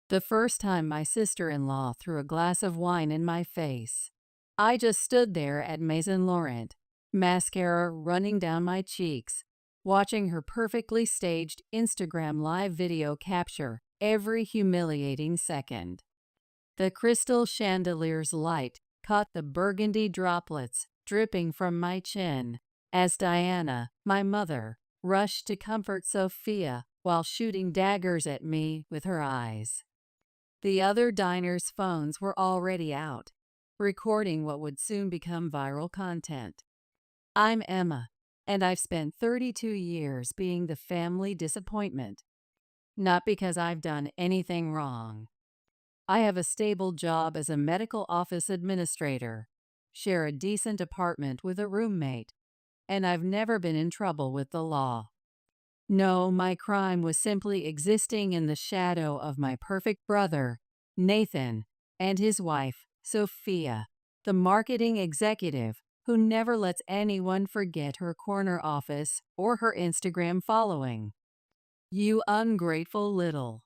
The first time my sister-in-law threw a glass of wine in my face. I just stood there at Maison Laurent, mascara running down my cheeks, watching her perfectly staged Instagram live video capture every humiliating second. The crystal chandelier's light caught the burgundy droplets dripping from my chin as Diana, my mother, rushed to comfort Sophia while shooting daggers at me with her eyes. The other diners' phones were already out, recording what would soon become viral content. I'm Emma, and I've spent 32 years being the family disappointment. Not because I've done anything wrong. I have a stable job as a medical office administrator, share a decent apartment with a roommate, and I've never been in trouble with the law. No, my crime was simply existing in the shadow of my perfect brother, Nathan, and his wife, Sophia, the marketing executive who never lets anyone forget her corner office or her Instagram following. You ungrateful little.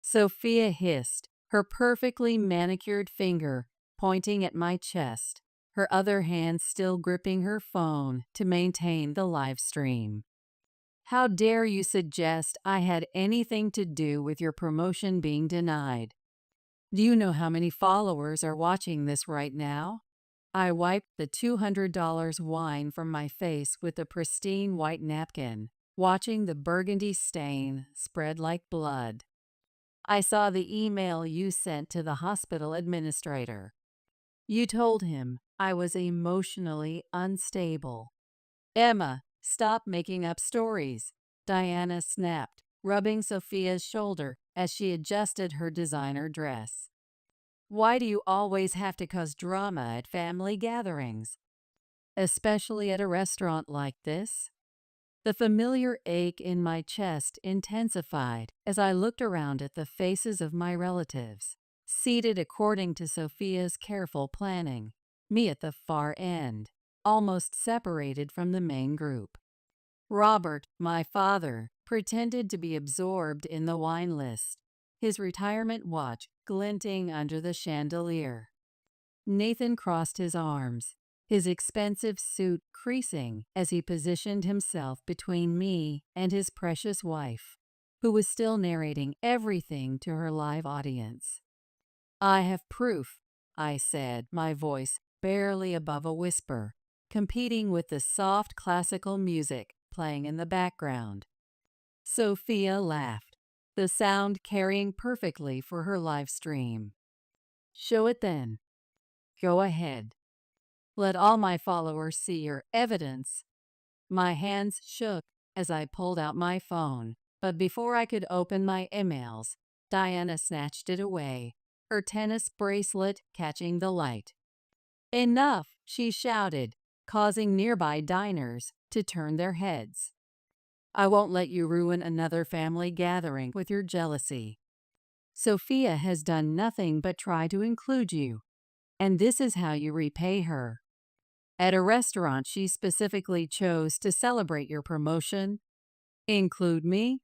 Sophia hissed, her perfectly manicured finger pointing at my chest, her other hand still gripping her phone to maintain the live stream. How dare you suggest I had anything to do with your promotion being denied? Do you know how many followers are watching this right now? I wiped the $200 wine from my face with a pristine white napkin, watching the burgundy stain spread like blood. I saw the email you sent to the hospital administrator. You told him I was emotionally unstable. Emma, stop making up stories, Diana snapped, rubbing Sophia's shoulder as she adjusted her designer dress. Why do you always have to cause drama at family gatherings? Especially at a restaurant like this? The familiar ache in my chest intensified as I looked around at the faces of my relatives, seated according to Sophia's careful planning, me at the far end, almost separated from the main group. Robert, my father, pretended to be absorbed in the wine list, his retirement watch glinting under the chandelier. Nathan crossed his arms, his expensive suit creasing as he positioned himself between me and his precious wife, who was still narrating everything to her live audience. I have proof, I said, my voice barely above a whisper, competing with the soft classical music playing in the background. Sophia laughed, the sound carrying perfectly for her live stream. Show it then. Go ahead. Let all my followers see your evidence. My hands shook as I pulled out my phone, but before I could open my emails, Diana snatched it away, her tennis bracelet catching the light. Enough, she shouted, causing nearby diners to turn their heads. I won't let you ruin another family gathering with your jealousy. Sophia has done nothing but try to include you, and this is how you repay her. At a restaurant she specifically chose to celebrate your promotion. Include me?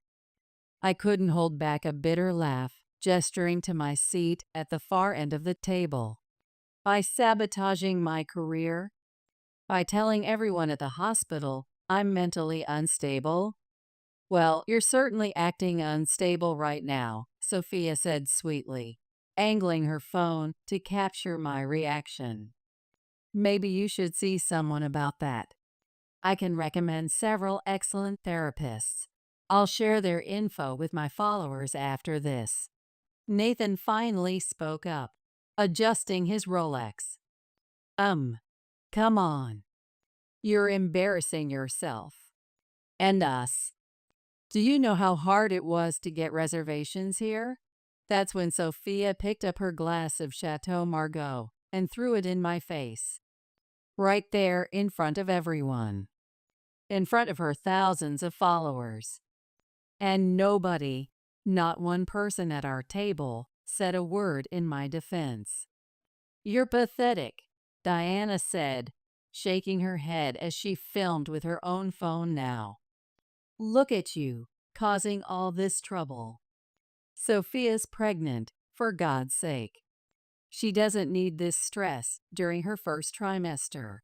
I couldn't hold back a bitter laugh, gesturing to my seat at the far end of the table. By sabotaging my career? By telling everyone at the hospital I'm mentally unstable? Well, you're certainly acting unstable right now, Sophia said sweetly, angling her phone to capture my reaction. Maybe you should see someone about that. I can recommend several excellent therapists. I'll share their info with my followers after this. Nathan finally spoke up, adjusting his Rolex. Come on. You're embarrassing yourself. And us. Do you know how hard it was to get reservations here? That's when Sophia picked up her glass of Chateau Margaux and threw it in my face. Right there in front of everyone. In front of her thousands of followers. And nobody, not one person at our table, said a word in my defense. You're pathetic, Diana said, shaking her head as she filmed with her own phone now. Look at you, causing all this trouble. Sophia's pregnant, for God's sake. She doesn't need this stress during her first trimester.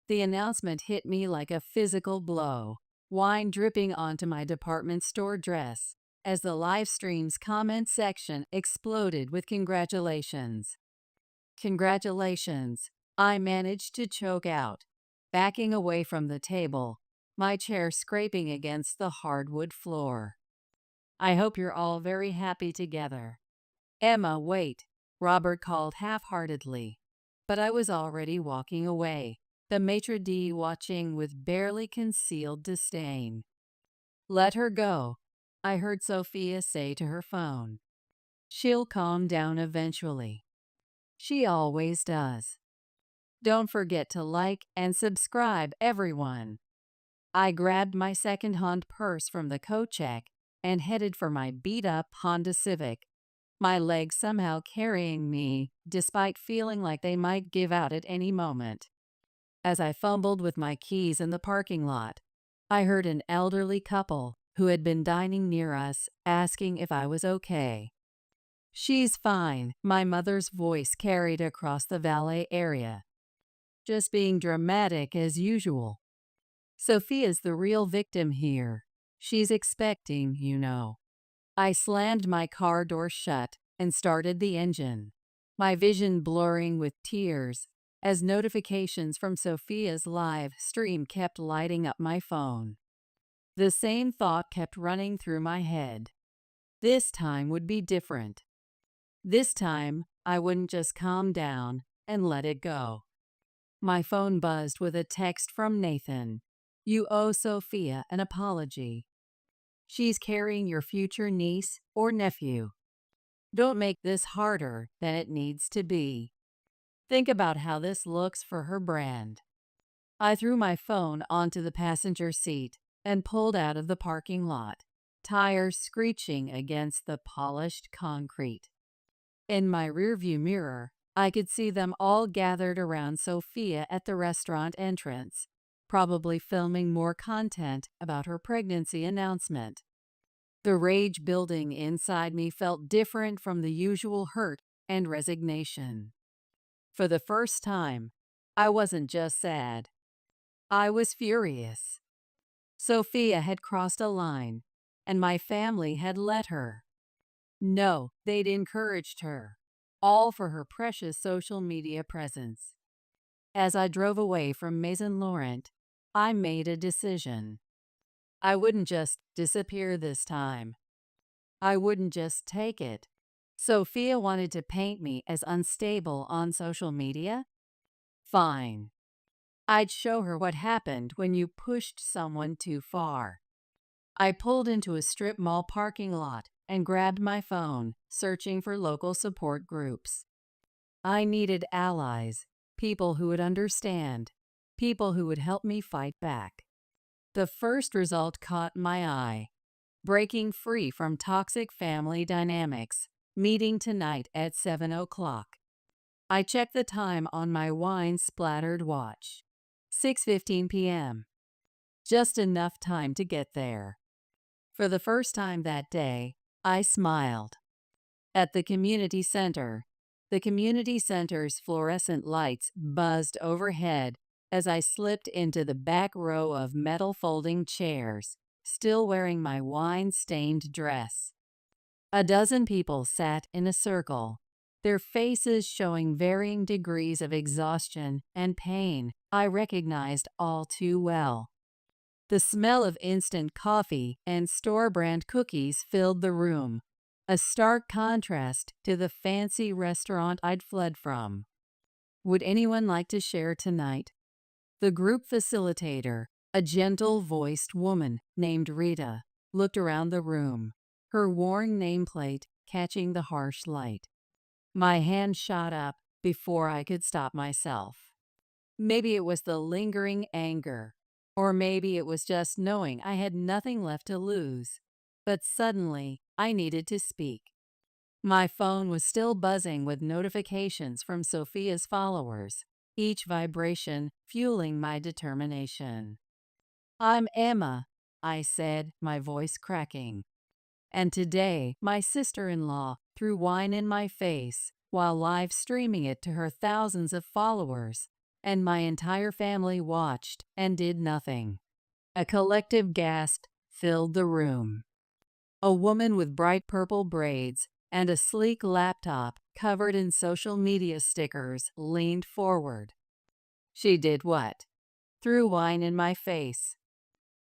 The announcement hit me like a physical blow, wine dripping onto my department store dress as the live stream's comment section exploded with congratulations. Congratulations, I managed to choke out, backing away from the table, my chair scraping against the hardwood floor. I hope you're all very happy together. Emma, wait, Robert called half-heartedly. But I was already walking away, the maitre d' watching with barely concealed disdain. Let her go, I heard Sophia say to her phone. She'll calm down eventually. She always does. Don't forget to like and subscribe, everyone. I grabbed my second-hand purse from the coat check and headed for my beat-up Honda Civic, my legs somehow carrying me despite feeling like they might give out at any moment. As I fumbled with my keys in the parking lot, I heard an elderly couple who had been dining near us asking if I was okay. She's fine, my mother's voice carried across the valet area. Just being dramatic as usual. Sophia's the real victim here. She's expecting, you know. I slammed my car door shut and started the engine, my vision blurring with tears as notifications from Sophia's live stream kept lighting up my phone. The same thought kept running through my head. This time would be different. This time, I wouldn't just calm down and let it go. My phone buzzed with a text from Nathan. You owe Sophia an apology. She's carrying your future niece or nephew. Don't make this harder than it needs to be. Think about how this looks for her brand. I threw my phone onto the passenger seat and pulled out of the parking lot, tires screeching against the polished concrete. In my rearview mirror, I could see them all gathered around Sophia at the restaurant entrance, probably filming more content about her pregnancy announcement. The rage building inside me felt different from the usual hurt and resignation. For the first time, I wasn't just sad. I was furious. Sophia had crossed a line, and my family had let her. No, they'd encouraged her, all for her precious social media presence. As I drove away from Maison Laurent, I made a decision. I wouldn't just disappear this time. I wouldn't just take it. Sophia wanted to paint me as unstable on social media? Fine. I'd show her what happened when you pushed someone too far. I pulled into a strip mall parking lot and grabbed my phone, searching for local support groups. I needed allies, people who would understand, people who would help me fight back. The first result caught my eye. Breaking free from toxic family dynamics. Meeting tonight at 7 o'clock. I checked the time on my wine-splattered watch. 6:15 p.m. Just enough time to get there. For the first time that day, I smiled. At the community center, the community center's fluorescent lights buzzed overhead as I slipped into the back row of metal folding chairs, still wearing my wine-stained dress. A dozen people sat in a circle, their faces showing varying degrees of exhaustion and pain I recognized all too well. The smell of instant coffee and store-brand cookies filled the room, a stark contrast to the fancy restaurant I'd fled from. Would anyone like to share tonight? The group facilitator, a gentle-voiced woman named Rita, looked around the room, her worn nameplate catching the harsh light. My hand shot up before I could stop myself. Maybe it was the lingering anger, or maybe it was just knowing I had nothing left to lose. But suddenly, I needed to speak. My phone was still buzzing with notifications from Sophia's followers, each vibration fueling my determination. I'm Emma, I said, my voice cracking. And today, my sister-in-law threw wine in my face while live streaming it to her thousands of followers, and my entire family watched and did nothing. A collective gasp filled the room. A woman with bright purple braids and a sleek laptop covered in social media stickers leaned forward. She did what? Threw wine in my face.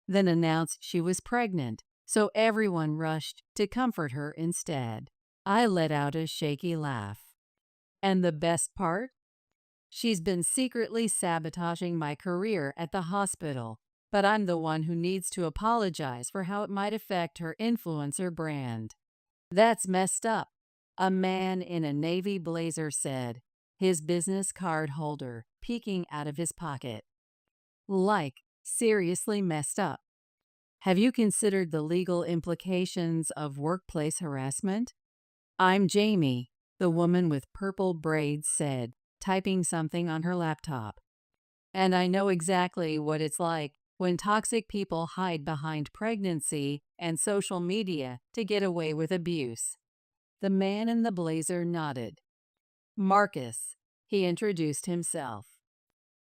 Then announced she was pregnant, so everyone rushed to comfort her instead. I let out a shaky laugh. And the best part? She's been secretly sabotaging my career at the hospital, but I'm the one who needs to apologize for how it might affect her influencer brand. That's messed up, a man in a navy blazer said, his business card holder peeking out of his pocket. Like, seriously messed up. Have you considered the legal implications of workplace harassment? I'm Jamie, the woman with purple braids said, typing something on her laptop. And I know exactly what it's like when toxic people hide behind pregnancy and social media to get away with abuse. The man in the blazer nodded. Marcus, he introduced himself.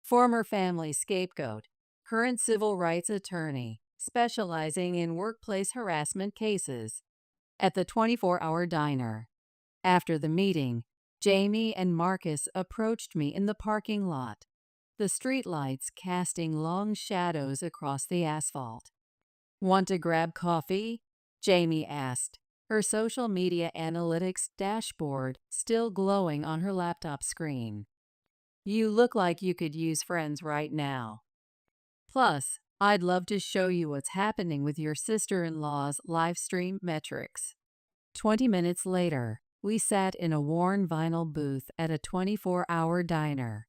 Former family scapegoat, current civil rights attorney, specializing in workplace harassment cases. At the 24-hour diner. After the meeting, Jamie and Marcus approached me in the parking lot, the streetlights casting long shadows across the asphalt. Want to grab coffee? Jamie asked, her social media analytics dashboard still glowing on her laptop screen. You look like you could use friends right now. Plus, I'd love to show you what's happening with your sister-in-law's live stream metrics. 20 minutes later, we sat in a worn vinyl booth at a 24-hour diner,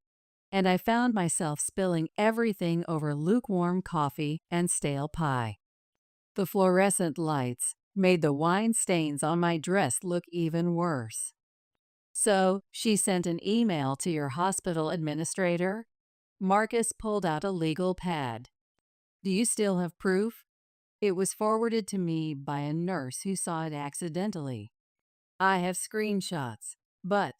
and I found myself spilling everything over lukewarm coffee and stale pie. The fluorescent lights made the wine stains on my dress look even worse. So, she sent an email to your hospital administrator? Marcus pulled out a legal pad. Do you still have proof? It was forwarded to me by a nurse who saw it accidentally. I have screenshots. But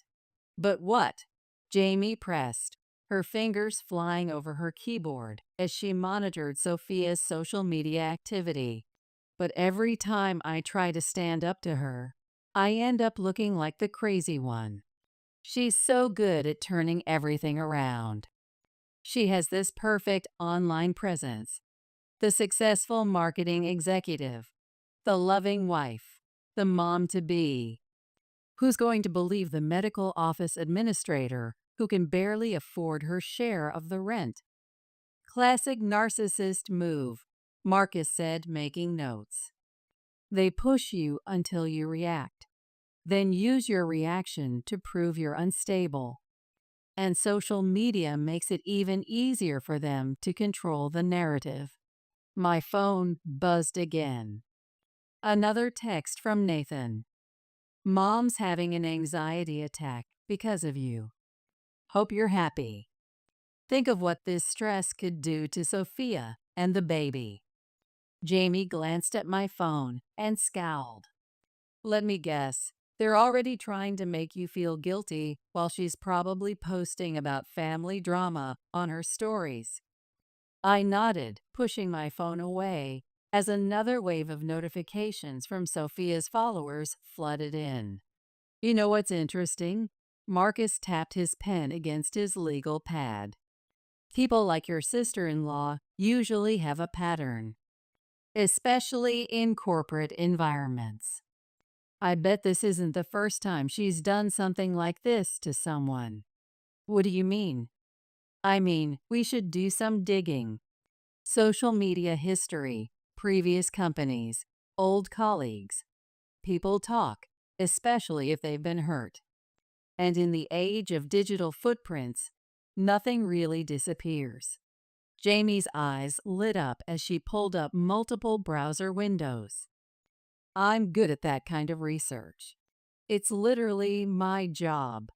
what? Jamie pressed, her fingers flying over her keyboard as she monitored Sophia's social media activity. But every time I try to stand up to her, I end up looking like the crazy one. She's so good at turning everything around. She has this perfect online presence. The successful marketing executive, the loving wife, the mom-to-be. Who's going to believe the medical office administrator who can barely afford her share of the rent? Classic narcissist move, Marcus said, making notes. They push you until you react, then use your reaction to prove you're unstable. And social media makes it even easier for them to control the narrative. My phone buzzed again. Another text from Nathan. Mom's having an anxiety attack because of you. Hope you're happy. Think of what this stress could do to Sophia and the baby. Jamie glanced at my phone and scowled. Let me guess, they're already trying to make you feel guilty while she's probably posting about family drama on her stories. I nodded, pushing my phone away, as another wave of notifications from Sophia's followers flooded in. You know what's interesting? Marcus tapped his pen against his legal pad. People like your sister-in-law usually have a pattern, especially in corporate environments. I bet this isn't the first time she's done something like this to someone. What do you mean? I mean, we should do some digging. Social media history, previous companies, old colleagues. People talk, especially if they've been hurt. And in the age of digital footprints, nothing really disappears. Jamie's eyes lit up as she pulled up multiple browser windows. I'm good at that kind of research. It's literally my job.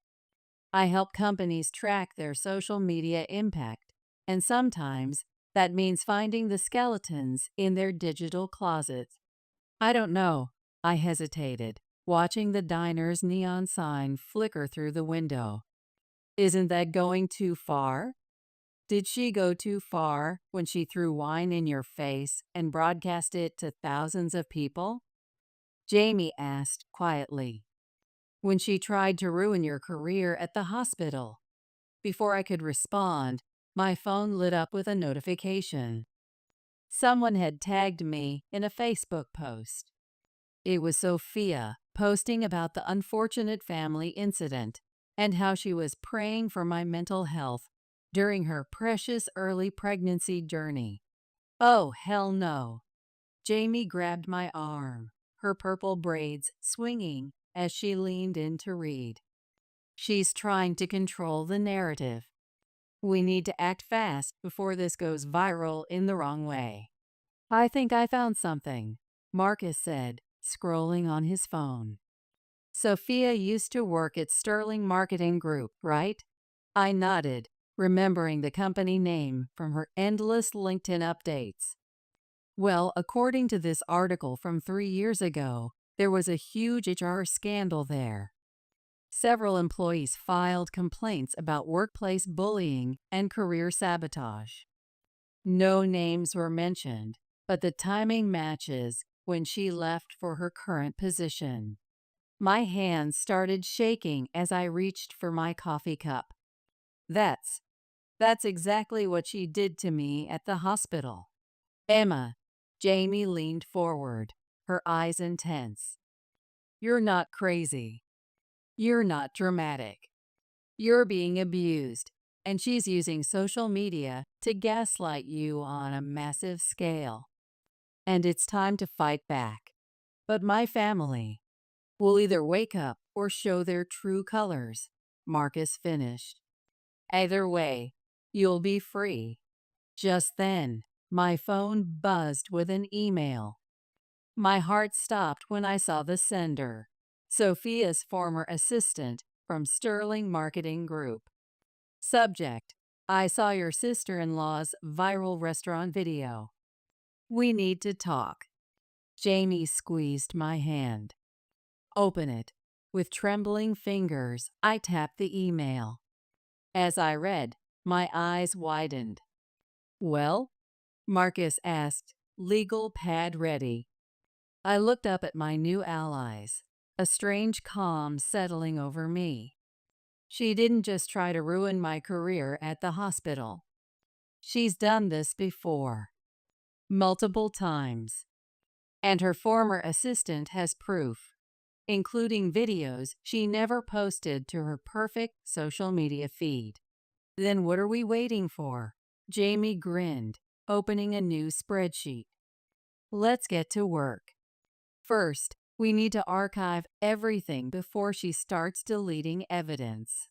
I help companies track their social media impact, and sometimes that means finding the skeletons in their digital closets. I don't know. I hesitated, watching the diner's neon sign flicker through the window. Isn't that going too far? Did she go too far when she threw wine in your face and broadcast it to thousands of people? Jamie asked quietly. When she tried to ruin your career at the hospital. Before I could respond, my phone lit up with a notification. Someone had tagged me in a Facebook post. It was Sophia posting about the unfortunate family incident and how she was praying for my mental health during her precious early pregnancy journey. Oh, hell no. Jamie grabbed my arm, her purple braids swinging as she leaned in to read. She's trying to control the narrative. We need to act fast before this goes viral in the wrong way. I think I found something, Marcus said, scrolling on his phone. Sophia used to work at Sterling Marketing Group, right? I nodded, remembering the company name from her endless LinkedIn updates. Well, according to this article from 3 years ago, there was a huge HR scandal there. Several employees filed complaints about workplace bullying and career sabotage. No names were mentioned, but the timing matches when she left for her current position. My hands started shaking as I reached for my coffee cup. That's exactly what she did to me at the hospital. Emma, Jamie leaned forward, her eyes intense. You're not crazy. You're not dramatic. You're being abused, and she's using social media to gaslight you on a massive scale. And it's time to fight back. But my family will either wake up or show their true colors, Marcus finished. Either way, you'll be free. Just then, my phone buzzed with an email. My heart stopped when I saw the sender, Sophia's former assistant from Sterling Marketing Group. Subject: I saw your sister-in-law's viral restaurant video. We need to talk. Jamie squeezed my hand. Open it. With trembling fingers, I tapped the email. As I read, my eyes widened. Well? Marcus asked, legal pad ready. I looked up at my new allies, a strange calm settling over me. She didn't just try to ruin my career at the hospital. She's done this before. Multiple times. And her former assistant has proof, including videos she never posted to her perfect social media feed. Then what are we waiting for? Jamie grinned, opening a new spreadsheet. Let's get to work. First, we need to archive everything before she starts deleting evidence.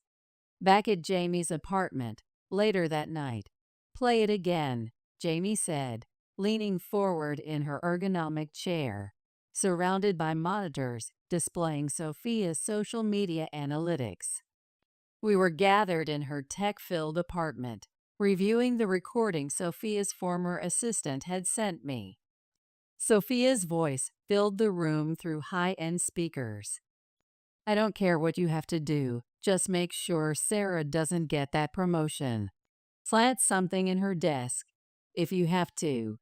Back at Jamie's apartment, later that night. Play it again, Jamie said, leaning forward in her ergonomic chair, surrounded by monitors displaying Sophia's social media analytics. We were gathered in her tech-filled apartment, reviewing the recording Sophia's former assistant had sent me. Sophia's voice filled the room through high-end speakers. I don't care what you have to do, just make sure Sarah doesn't get that promotion. Plant something in her desk, if you have to.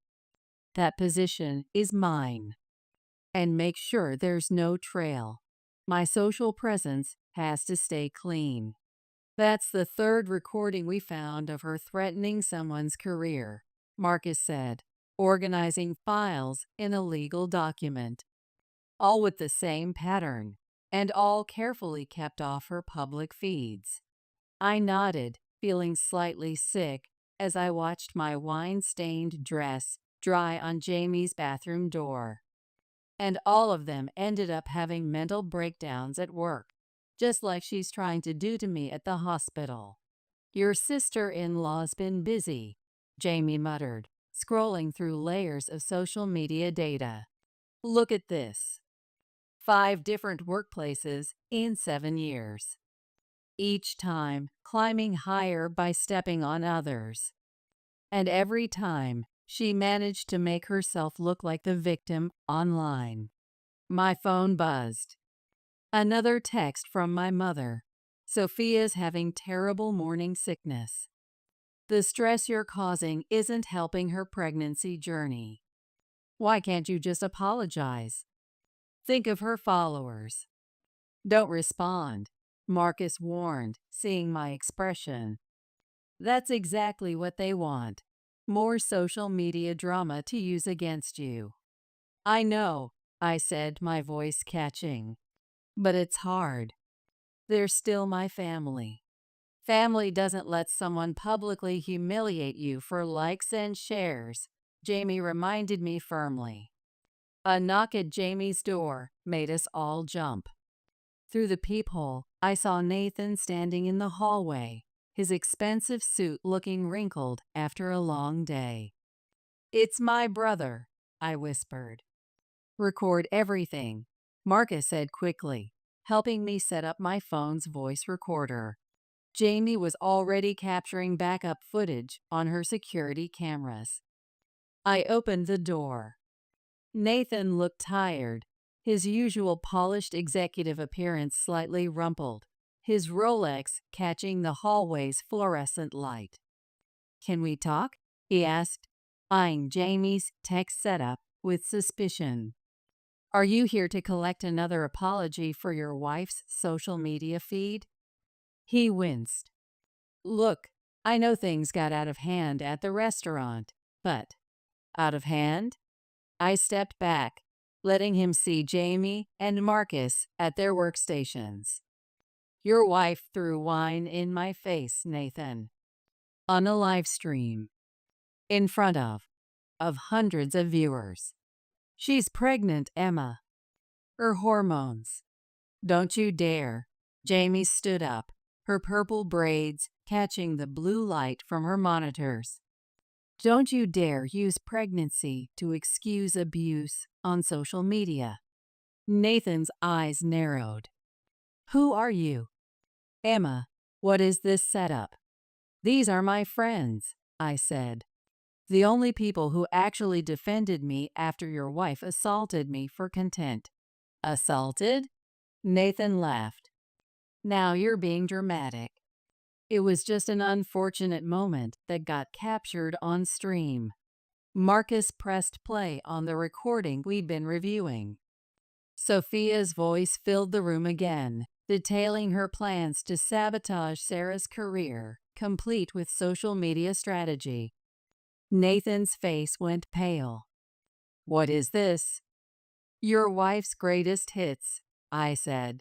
That position is mine. And make sure there's no trail. My social presence has to stay clean. That's the third recording we found of her threatening someone's career, Marcus said, organizing files in a legal document. All with the same pattern, and all carefully kept off her public feeds. I nodded, feeling slightly sick as I watched my wine-stained dress dry on Jamie's bathroom door. And all of them ended up having mental breakdowns at work, just like she's trying to do to me at the hospital. Your sister-in-law's been busy, Jamie muttered, scrolling through layers of social media data. Look at this. 5 different workplaces in 7 years. Each time climbing higher by stepping on others. And every time she managed to make herself look like the victim online. My phone buzzed. Another text from my mother. Sophia's having terrible morning sickness. The stress you're causing isn't helping her pregnancy journey. Why can't you just apologize? Think of her followers. Don't respond, Marcus warned, seeing my expression. That's exactly what they want. More social media drama to use against you. I know, I said, my voice catching. But it's hard. They're still my family. Family doesn't let someone publicly humiliate you for likes and shares, Jamie reminded me firmly. A knock at Jamie's door made us all jump. Through the peephole, I saw Nathan standing in the hallway, his expensive suit looking wrinkled after a long day. It's my brother, I whispered. Record everything, Marcus said quickly, helping me set up my phone's voice recorder. Jamie was already capturing backup footage on her security cameras. I opened the door. Nathan looked tired, his usual polished executive appearance slightly rumpled, his Rolex catching the hallway's fluorescent light. Can we talk? He asked, eyeing Jamie's tech setup with suspicion. Are you here to collect another apology for your wife's social media feed? He winced. Look, I know things got out of hand at the restaurant, but out of hand? I stepped back, letting him see Jamie and Marcus at their workstations. Your wife threw wine in my face, Nathan. On a live stream. In front of hundreds of viewers. She's pregnant, Emma. Her hormones. Don't you dare. Jamie stood up, her purple braids catching the blue light from her monitors. Don't you dare use pregnancy to excuse abuse on social media. Nathan's eyes narrowed. Who are you? Emma, what is this setup? These are my friends, I said. The only people who actually defended me after your wife assaulted me for contempt. Assaulted? Nathan laughed. Now you're being dramatic. It was just an unfortunate moment that got captured on stream. Marcus pressed play on the recording we'd been reviewing. Sophia's voice filled the room again, detailing her plans to sabotage Sarah's career, complete with social media strategy. Nathan's face went pale. What is this? Your wife's greatest hits, I said.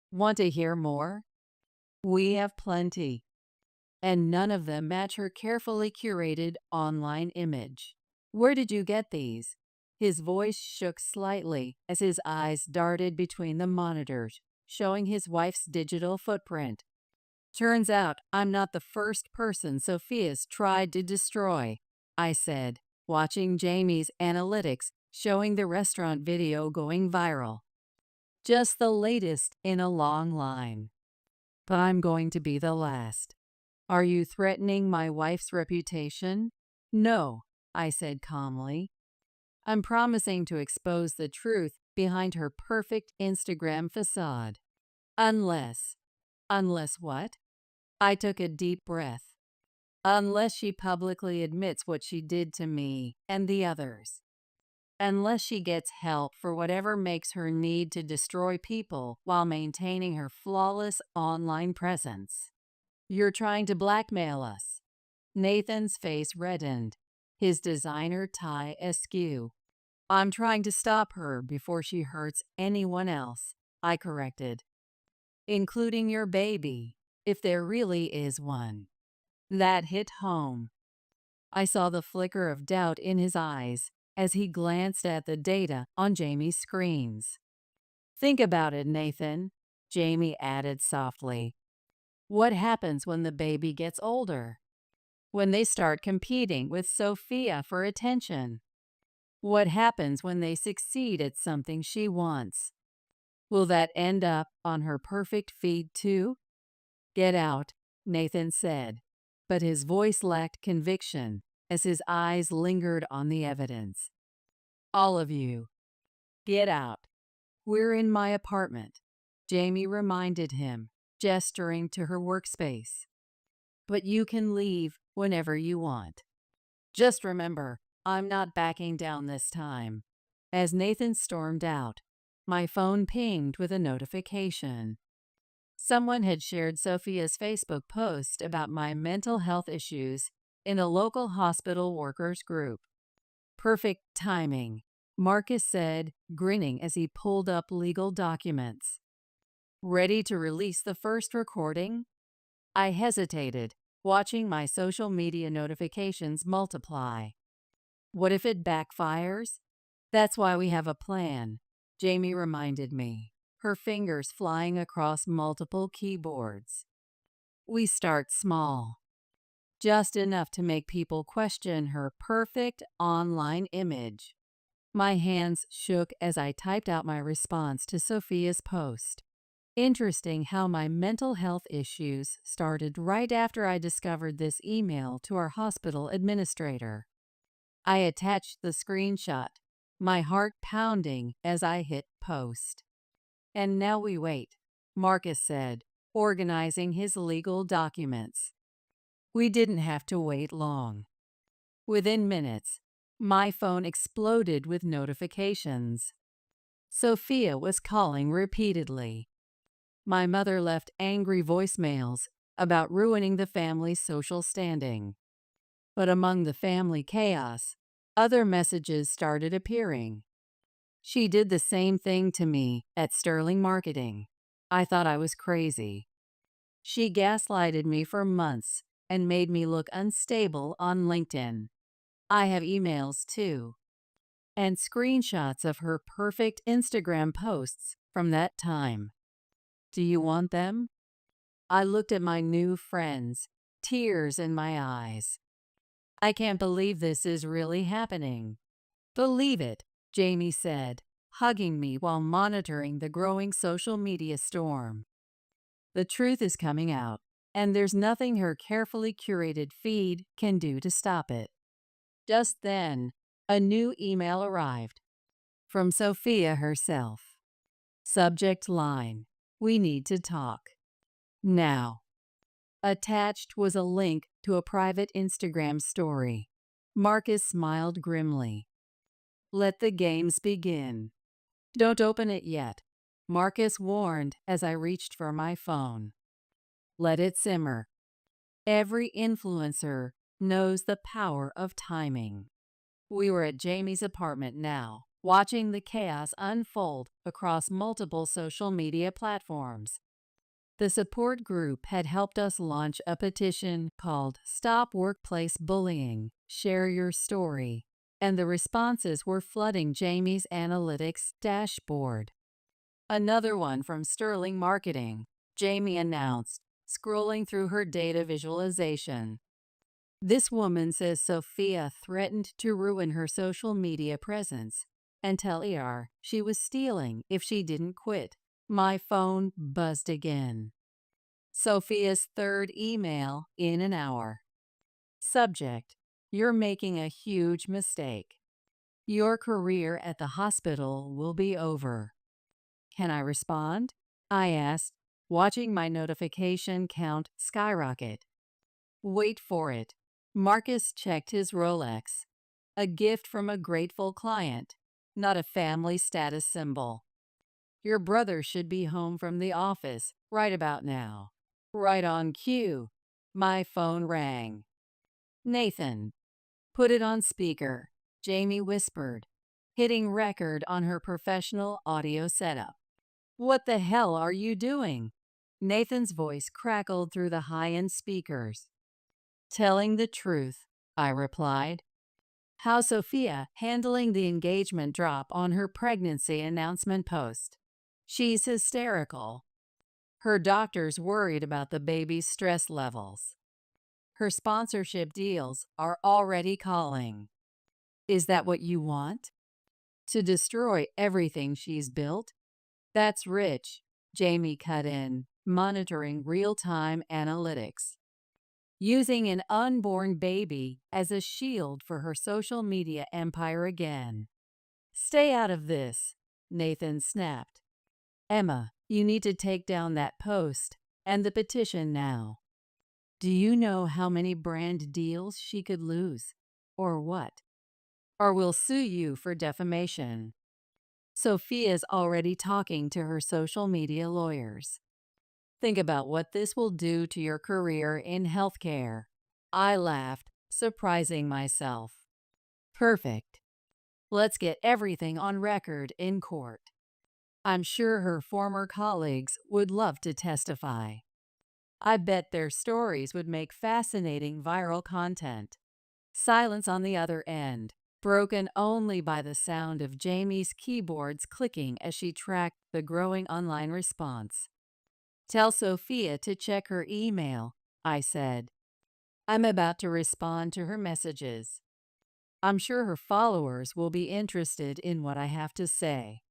Want to hear more? We have plenty. And none of them match her carefully curated online image. Where did you get these? His voice shook slightly as his eyes darted between the monitors, showing his wife's digital footprint. Turns out I'm not the first person Sophia's tried to destroy, I said, watching Jamie's analytics showing the restaurant video going viral. Just the latest in a long line. But I'm going to be the last. Are you threatening my wife's reputation? No, I said calmly. I'm promising to expose the truth behind her perfect Instagram facade. Unless what? I took a deep breath. Unless she publicly admits what she did to me and the others. Unless she gets help for whatever makes her need to destroy people while maintaining her flawless online presence. You're trying to blackmail us. Nathan's face reddened, his designer tie askew. I'm trying to stop her before she hurts anyone else, I corrected. Including your baby, if there really is one. That hit home. I saw the flicker of doubt in his eyes as he glanced at the data on Jamie's screens. Think about it, Nathan, Jamie added softly. What happens when the baby gets older? When they start competing with Sophia for attention? What happens when they succeed at something she wants? Will that end up on her perfect feed too? Get out, Nathan said, but his voice lacked conviction as his eyes lingered on the evidence. All of you, get out. "We're in my apartment," Jamie reminded him, gesturing to her workspace. "But you can leave whenever you want. Just remember, I'm not backing down this time." As Nathan stormed out, my phone pinged with a notification. Someone had shared Sophia's Facebook post about my mental health issues in a local hospital workers group. "Perfect timing," Marcus said, grinning as he pulled up legal documents. "Ready to release the first recording?" I hesitated, watching my social media notifications multiply. What if it backfires? "That's why we have a plan," Jamie reminded me, her fingers flying across multiple keyboards. "We start small, just enough to make people question her perfect online image." My hands shook as I typed out my response to Sophia's post. Interesting how my mental health issues started right after I discovered this email to our hospital administrator. I attached the screenshot, my heart pounding as I hit post. "And now we wait," Marcus said, organizing his legal documents. We didn't have to wait long. Within minutes, my phone exploded with notifications. Sophia was calling repeatedly. My mother left angry voicemails about ruining the family's social standing. But among the family chaos, other messages started appearing. "She did the same thing to me at Sterling Marketing. I thought I was crazy. She gaslighted me for months and made me look unstable on LinkedIn." I have emails too, and screenshots of her perfect Instagram posts from that time. "Do you want them?" I looked at my new friends, tears in my eyes. "I can't believe this is really happening." "Believe it," Jamie said, hugging me while monitoring the growing social media storm. "The truth is coming out, and there's nothing her carefully curated feed can do to stop it." Just then, a new email arrived from Sophia herself. Subject line: "We need to talk now." Attached was a link to a private Instagram story. Marcus smiled grimly. "Let the games begin." "Don't open it yet," Marcus warned as I reached for my phone. "Let it simmer." Every influencer knows the power of timing. We were at Jamie's apartment now, watching the chaos unfold across multiple social media platforms. The support group had helped us launch a petition called "Stop Workplace Bullying, Share Your Story," and the responses were flooding Jamie's analytics dashboard. "Another one from Sterling Marketing," Jamie announced, scrolling through her data visualization. "This woman says Sophia threatened to ruin her social media presence and tell ER she was stealing if she didn't quit." My phone buzzed again. Sophia's third email in an hour. Subject: "You're making a huge mistake. Your career at the hospital will be over." Can I respond?" I asked, watching my notification count skyrocket. "Wait for it." Marcus checked his Rolex. A gift from a grateful client, not a family status symbol. "Your brother should be home from the office right about now." Right on cue, my phone rang. "Nathan." "Put it on speaker," Jamie whispered, hitting record on her professional audio setup. "What the hell are you doing?" Nathan's voice crackled through the high-end speakers. "Telling the truth," I replied. "How Sophia handling the engagement drop on her pregnancy announcement post?" "She's hysterical. Her doctor's worried about the baby's stress levels. Her sponsorship deals are already calling." "Is that what you want? To destroy everything she's built?" "That's rich," Jamie cut in, monitoring real-time analytics. "Using an unborn baby as a shield for her social media empire again." "Stay out of this," Nathan snapped. Emma, you need to take down that post and the petition now. Do you know how many brand deals she could lose? Or what? Or we'll sue you for defamation. Sophia's already talking to her social media lawyers. Think about what this will do to your career in healthcare. I laughed, surprising myself. Perfect. Let's get everything on record in court. I'm sure her former colleagues would love to testify. I bet their stories would make fascinating viral content. Silence on the other end, broken only by the sound of Jamie's keyboards clicking as she tracked the growing online response. Tell Sophia to check her email, I said. I'm about to respond to her messages. I'm sure her followers will be interested in what I have to say.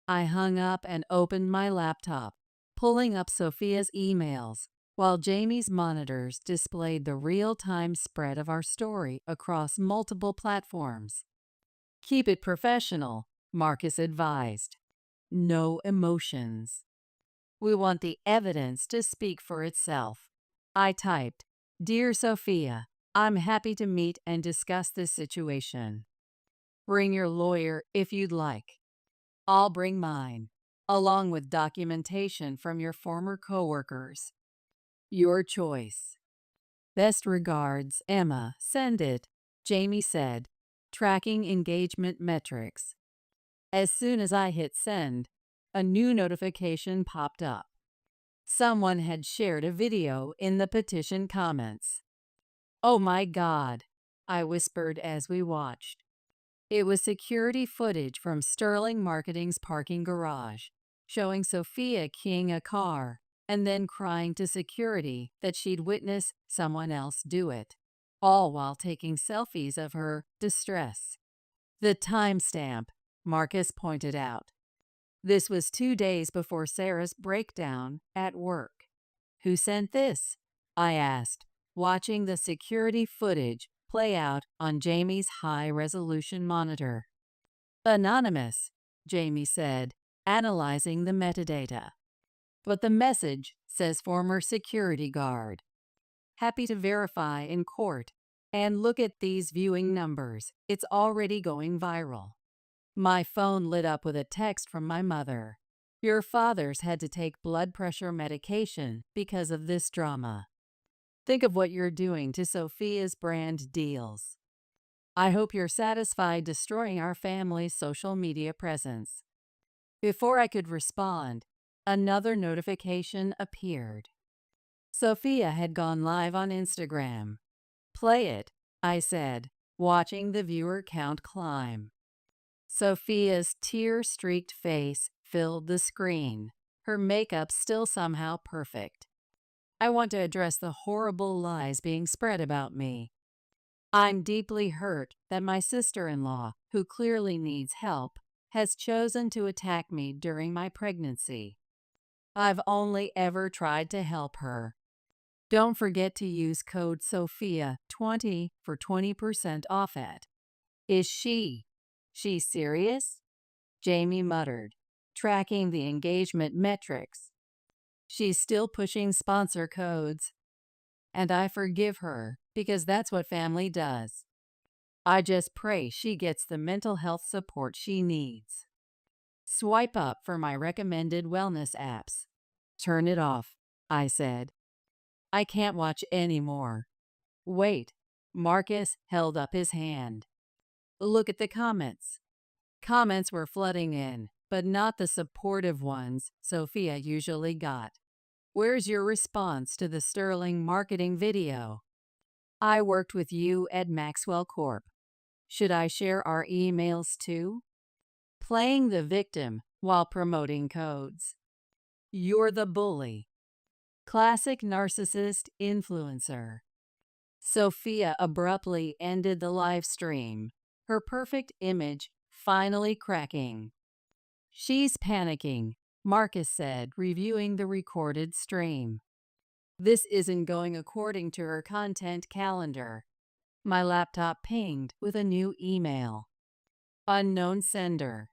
I hung up and opened my laptop, pulling up Sophia's emails, while Jamie's monitors displayed the real-time spread of our story across multiple platforms. Keep it professional, Marcus advised. No emotions. We want the evidence to speak for itself. I typed, Dear Sophia, I'm happy to meet and discuss this situation. Bring your lawyer if you'd like. I'll bring mine, along with documentation from your former coworkers. Your choice. Best regards, Emma. Send it, Jamie said, tracking engagement metrics. As soon as I hit send, a new notification popped up. Someone had shared a video in the petition comments. Oh my God, I whispered as we watched. It was security footage from Sterling Marketing's parking garage, showing Sophia keying a car and then crying to security that she'd witnessed someone else do it, all while taking selfies of her distress. The timestamp, Marcus pointed out. This was 2 days before Sarah's breakdown at work. Who sent this? I asked, watching the security footage play out on Jamie's high-resolution monitor. Anonymous, Jamie said, analyzing the metadata. But the message says former security guard. Happy to verify in court. And look at these viewing numbers. It's already going viral. My phone lit up with a text from my mother. Your father's had to take blood pressure medication because of this drama. Think of what you're doing to Sophia's brand deals. I hope you're satisfied destroying our family's social media presence. Before I could respond, another notification appeared. Sophia had gone live on Instagram. Play it, I said, watching the viewer count climb. Sophia's tear-streaked face filled the screen, her makeup still somehow perfect. I want to address the horrible lies being spread about me. I'm deeply hurt that my sister-in-law, who clearly needs help, has chosen to attack me during my pregnancy. I've only ever tried to help her. Don't forget to use code SOPHIA20 for 20% off it. Is she serious? Jamie muttered, tracking the engagement metrics. She's still pushing sponsor codes. And I forgive her because that's what family does. I just pray she gets the mental health support she needs. Swipe up for my recommended wellness apps. Turn it off, I said. I can't watch any more. Wait, Marcus held up his hand. Look at the comments. Comments were flooding in, but not the supportive ones Sophia usually got. Where's your response to the Sterling Marketing video? I worked with you at Maxwell Corp. Should I share our emails too? Playing the victim while promoting codes. You're the bully. Classic narcissist influencer. Sophia abruptly ended the live stream, her perfect image finally cracking. She's panicking, Marcus said, reviewing the recorded stream. This isn't going according to her content calendar. My laptop pinged with a new email. Unknown sender.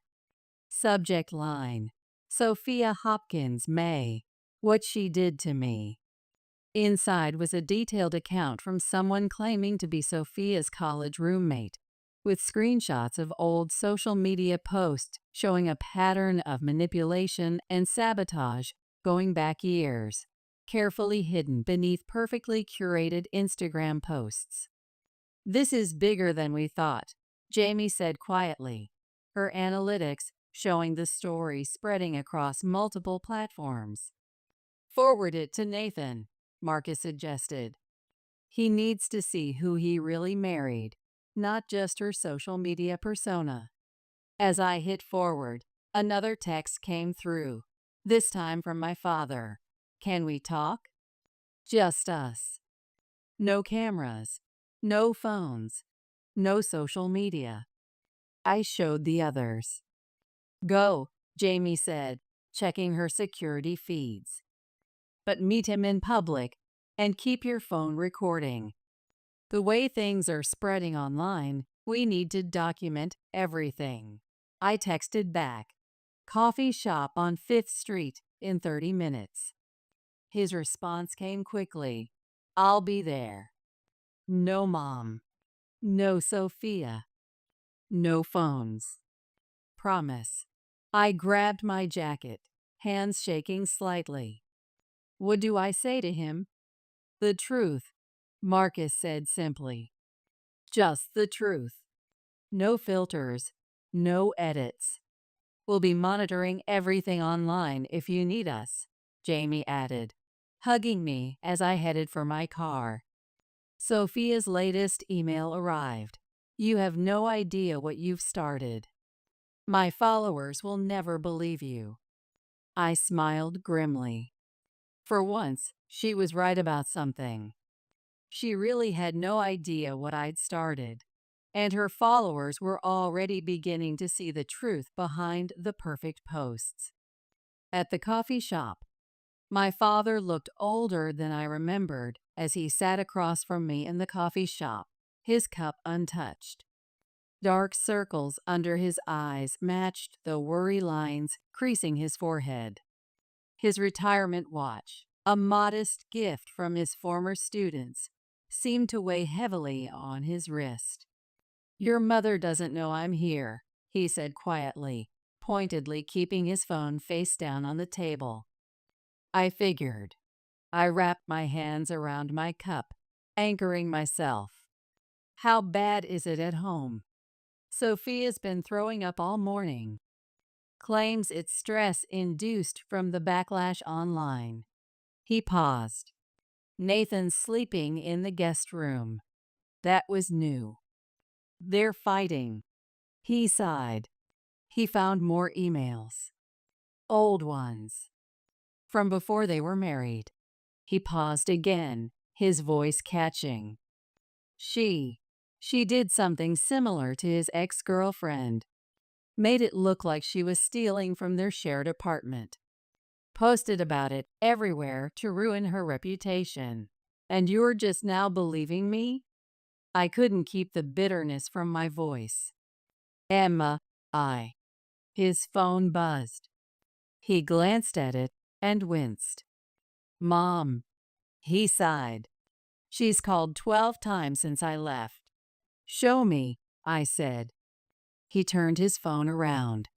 Subject line: Sophia Hopkins, May. What she did to me. Inside was a detailed account from someone claiming to be Sophia's college roommate, with screenshots of old social media posts showing a pattern of manipulation and sabotage going back years, carefully hidden beneath perfectly curated Instagram posts. "This is bigger than we thought," Jamie said quietly, her analytics showing the story spreading across multiple platforms. "Forward it to Nathan," Marcus suggested. "He needs to see who he really married, not just her social media persona." As I hit forward, another text came through, this time from my father. "Can we talk?" Just us. No cameras, no phones, no social media. I showed the others. "Go," Jamie said, checking her security feeds. "But meet him in public and keep your phone recording. The way things are spreading online, we need to document everything." I texted back, "Coffee shop on 5th Street in 30 minutes. His response came quickly, "I'll be there." No mom. No Sophia. No phones. Promise. I grabbed my jacket, hands shaking slightly. What do I say to him? "The truth," Marcus said simply. "Just the truth. No filters, no edits. We'll be monitoring everything online if you need us," Jamie added, hugging me as I headed for my car. Sophia's latest email arrived. "You have no idea what you've started. My followers will never believe you." I smiled grimly. For once, she was right about something. She really had no idea what I'd started, and her followers were already beginning to see the truth behind the perfect posts. At the coffee shop, my father looked older than I remembered as he sat across from me in the coffee shop, his cup untouched. Dark circles under his eyes matched the worry lines creasing his forehead. His retirement watch, a modest gift from his former students, seemed to weigh heavily on his wrist. "Your mother doesn't know I'm here," he said quietly, pointedly keeping his phone face down on the table. I figured. I wrapped my hands around my cup, anchoring myself. "How bad is it at home?" "Sophia's been throwing up all morning. Claims it's stress induced from the backlash online." He paused. "Nathan's sleeping in the guest room." That was new. "They're fighting." He sighed. He found more emails. Old ones. From before they were married. He paused again, his voice catching. She did something similar to his ex-girlfriend. Made it look like she was stealing from their shared apartment. Posted about it everywhere to ruin her reputation. "And you're just now believing me?" I couldn't keep the bitterness from my voice. "Emma, I." His phone buzzed. He glanced at it and winced. "Mom." He sighed. "She's called 12 times since I left." "Show me," I said. He turned his phone around.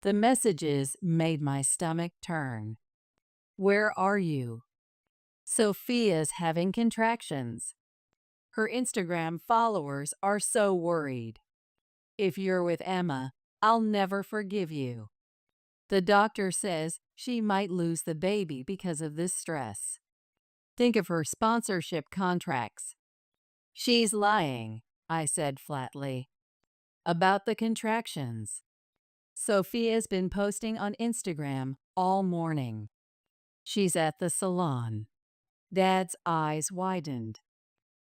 The messages made my stomach turn. "Where are you?" "Sophia's having contractions. Her Instagram followers are so worried. If you're with Emma, I'll never forgive you. The doctor says she might lose the baby because of this stress. Think of her sponsorship contracts." "She's lying," I said flatly. "About the contractions." "Sophia's been posting on Instagram all morning. She's at the salon." Dad's eyes widened.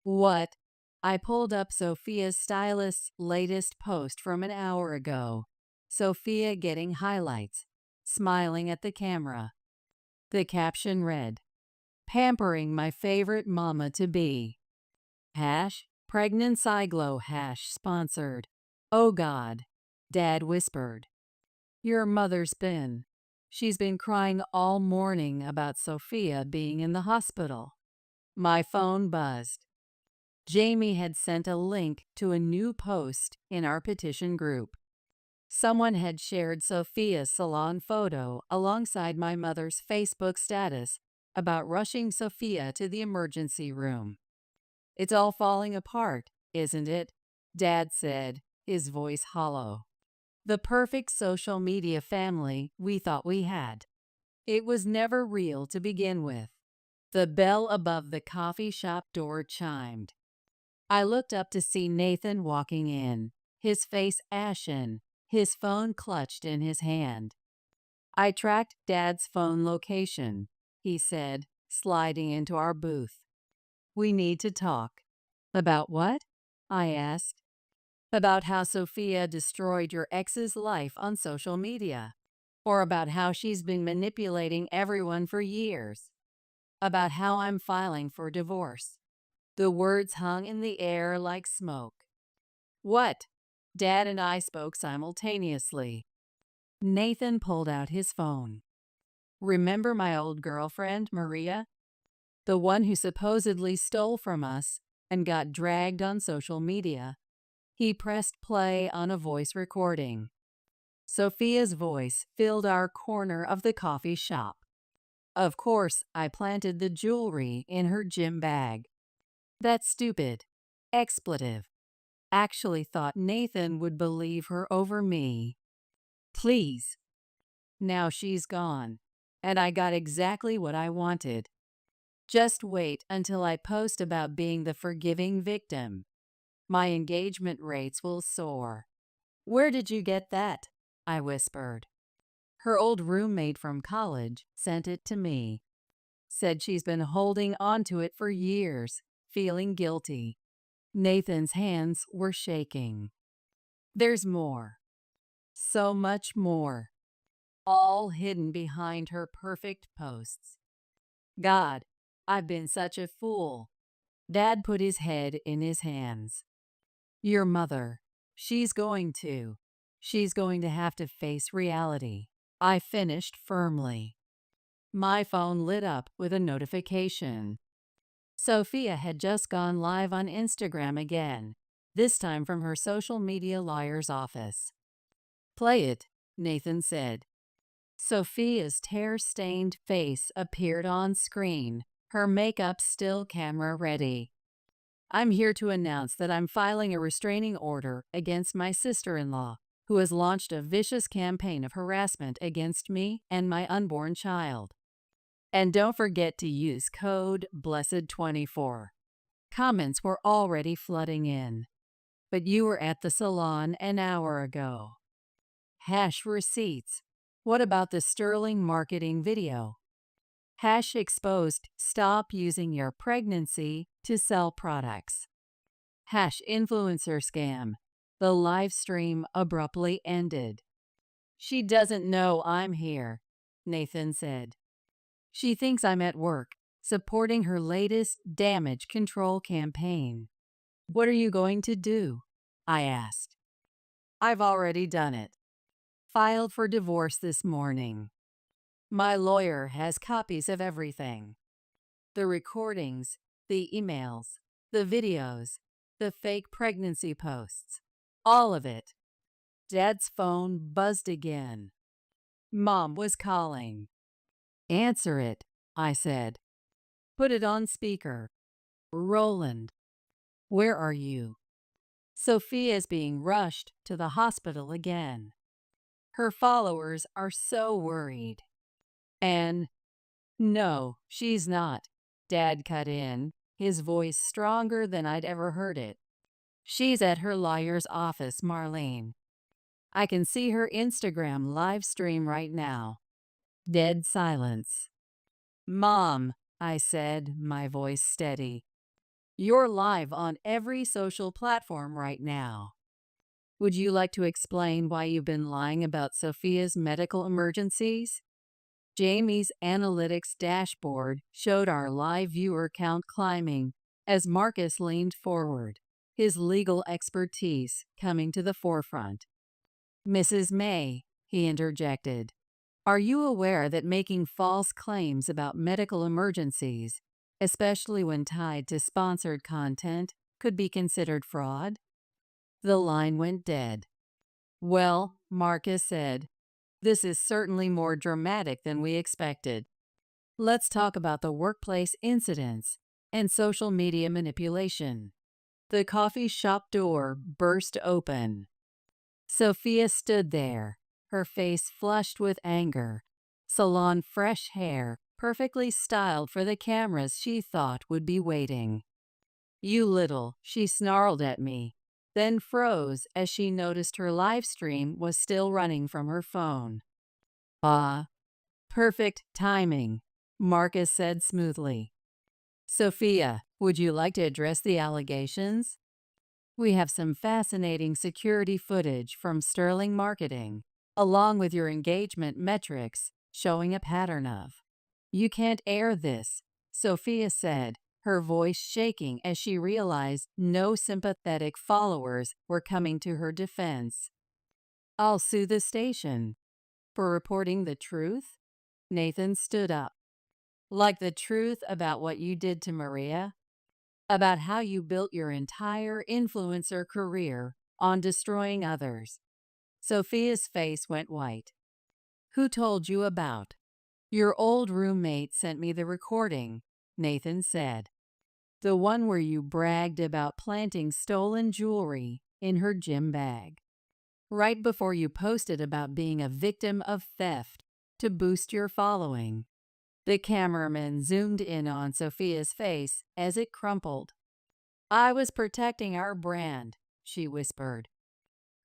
"What?" I pulled up Sophia's stylist's latest post from an hour ago. Sophia getting highlights, smiling at the camera. The caption read, "Pampering my favorite mama-to-be. #pregnant Siglo #sponsored. Oh God," Dad whispered. Your mother's been. She's been crying all morning about Sophia being in the hospital. My phone buzzed. Jamie had sent a link to a new post in our petition group. Someone had shared Sophia's salon photo alongside my mother's Facebook status about rushing Sophia to the emergency room. "It's all falling apart, isn't it?" Dad said, his voice hollow. The perfect social media family we thought we had. It was never real to begin with. The bell above the coffee shop door chimed. I looked up to see Nathan walking in, his face ashen, his phone clutched in his hand. "I tracked Dad's phone location," he said, sliding into our booth. "We need to talk." "About what?" I asked. "About how Sophia destroyed your ex's life on social media. Or about how she's been manipulating everyone for years. About how I'm filing for divorce." The words hung in the air like smoke. "What?" Dad and I spoke simultaneously. Nathan pulled out his phone. "Remember my old girlfriend, Maria? The one who supposedly stole from us and got dragged on social media?" He pressed play on a voice recording. Sophia's voice filled our corner of the coffee shop. Of course, I planted the jewelry in her gym bag. That stupid expletive. Actually thought Nathan would believe her over me. Please. Now she's gone, and I got exactly what I wanted. Just wait until I post about being the forgiving victim. My engagement rates will soar. "Where did you get that?" I whispered. Her old roommate from college sent it to me. Said she's been holding on to it for years, feeling guilty. Nathan's hands were shaking. "There's more. So much more. All hidden behind her perfect posts. God, I've been such a fool." Dad put his head in his hands. "Your mother. She's going to. She's going to have to face reality." I finished firmly. My phone lit up with a notification. Sophia had just gone live on Instagram again, this time from her social media lawyer's office. "Play it," Nathan said. Sophia's tear-stained face appeared on screen, her makeup still camera ready. "I'm here to announce that I'm filing a restraining order against my sister-in-law, who has launched a vicious campaign of harassment against me and my unborn child. And don't forget to use code BLESSED24. Comments were already flooding in. "But you were at the salon an hour ago." Hash receipts. What about the sterling marketing video? Hash exposed stop using your pregnancy to sell products. Hash influencer scam. The live stream abruptly ended. "She doesn't know I'm here," Nathan said. "She thinks I'm at work, supporting her latest damage control campaign." "What are you going to do?" I asked. "I've already done it. Filed for divorce this morning. My lawyer has copies of everything. The recordings, the emails, the videos, the fake pregnancy posts. All of it." Dad's phone buzzed again. Mom was calling. "Answer it," I said. "Put it on speaker." "Roland." "Where are you?" "Sophia is being rushed to the hospital again. Her followers are so worried." "And no, she's not," Dad cut in, his voice stronger than I'd ever heard it. "She's at her lawyer's office, Marlene. I can see her Instagram live stream right now." Dead silence. "Mom," I said, my voice steady. "You're live on every social platform right now. Would you like to explain why you've been lying about Sophia's medical emergencies?" Jamie's analytics dashboard showed our live viewer count climbing as Marcus leaned forward, his legal expertise coming to the forefront. "Mrs. May," he interjected. Are you aware that making false claims about medical emergencies, especially when tied to sponsored content, could be considered fraud? The line went dead. Well, Marcus said, this is certainly more dramatic than we expected. Let's talk about the workplace incidents and social media manipulation. The coffee shop door burst open. Sophia stood there, her face flushed with anger, salon fresh hair perfectly styled for the cameras she thought would be waiting. You little, she snarled at me, then froze as she noticed her live stream was still running from her phone. Ah, perfect timing, Marcus said smoothly. Sophia, would you like to address the allegations? We have some fascinating security footage from Sterling Marketing, along with your engagement metrics showing a pattern of. You can't air this, Sophia said, her voice shaking as she realized no sympathetic followers were coming to her defense. I'll sue the station. For reporting the truth? Nathan stood up. Like the truth about what you did to Maria? About how you built your entire influencer career on destroying others. Sophia's face went white. Who told you about? Your old roommate sent me the recording, Nathan said. The one where you bragged about planting stolen jewelry in her gym bag. Right before you posted about being a victim of theft to boost your following. The cameraman zoomed in on Sophia's face as it crumpled. I was protecting our brand, she whispered.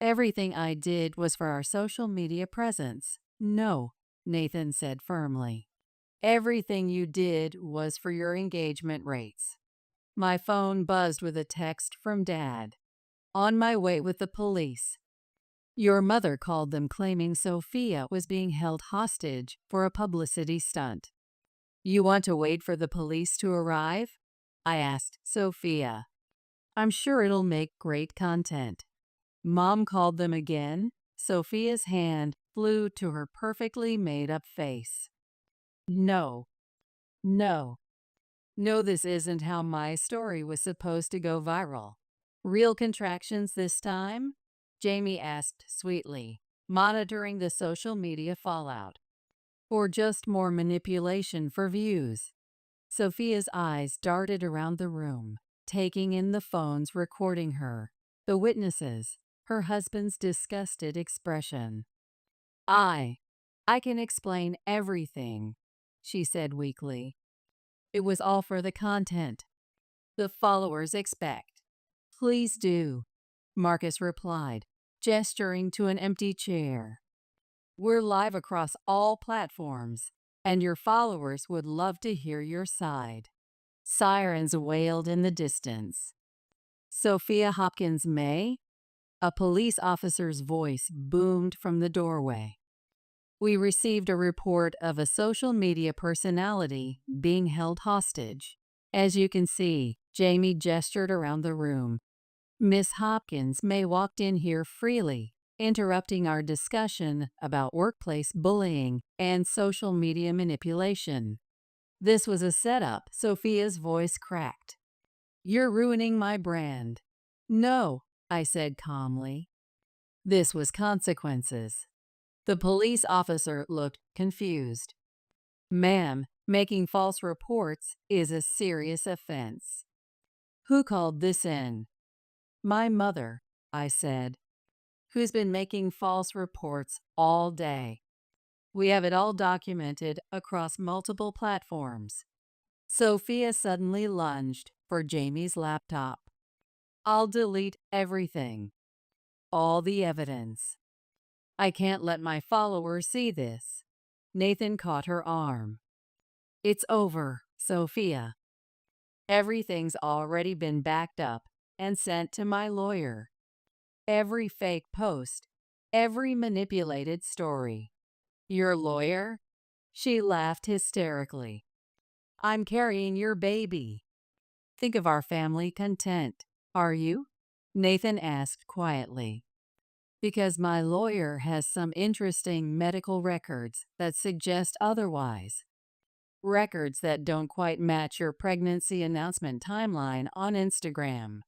Everything I did was for our social media presence. No, Nathan said firmly. Everything you did was for your engagement rates. My phone buzzed with a text from Dad. On my way with the police. Your mother called them claiming Sophia was being held hostage for a publicity stunt. You want to wait for the police to arrive? I asked Sophia. I'm sure it'll make great content. Mom called them again. Sophia's hand flew to her perfectly made-up face. No. No. No, this isn't how my story was supposed to go viral. Real contractions this time? Jamie asked sweetly, monitoring the social media fallout. Or just more manipulation for views? Sophia's eyes darted around the room, taking in the phones recording her, the witnesses, her husband's disgusted expression. I can explain everything, she said weakly. It was all for the content. The followers expect. Please do, Marcus replied, gesturing to an empty chair. We're live across all platforms, and your followers would love to hear your side. Sirens wailed in the distance. Sophia Hopkins May? A police officer's voice boomed from the doorway. We received a report of a social media personality being held hostage. As you can see, Jamie gestured around the room. Miss Hopkins May walked in here freely, interrupting our discussion about workplace bullying and social media manipulation. This was a setup, Sophia's voice cracked. You're ruining my brand. No, I said calmly. This was consequences. The police officer looked confused. Ma'am, making false reports is a serious offense. Who called this in? My mother, I said, who's been making false reports all day. We have it all documented across multiple platforms. Sophia suddenly lunged for Jamie's laptop. I'll delete everything. All the evidence. I can't let my followers see this. Nathan caught her arm. It's over, Sophia. Everything's already been backed up and sent to my lawyer. Every fake post, every manipulated story. Your lawyer? She laughed hysterically. I'm carrying your baby. Think of our family content, are you? Nathan asked quietly. Because my lawyer has some interesting medical records that suggest otherwise. Records that don't quite match your pregnancy announcement timeline on Instagram.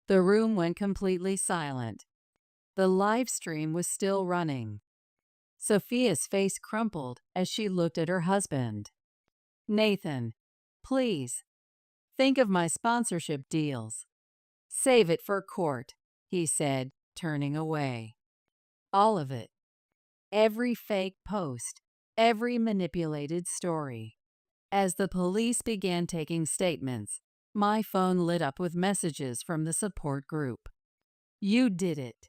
The room went completely silent. The live stream was still running. Sophia's face crumpled as she looked at her husband. Nathan, please, think of my sponsorship deals. Save it for court, he said, turning away. All of it. Every fake post, every manipulated story. As the police began taking statements, my phone lit up with messages from the support group. You did it.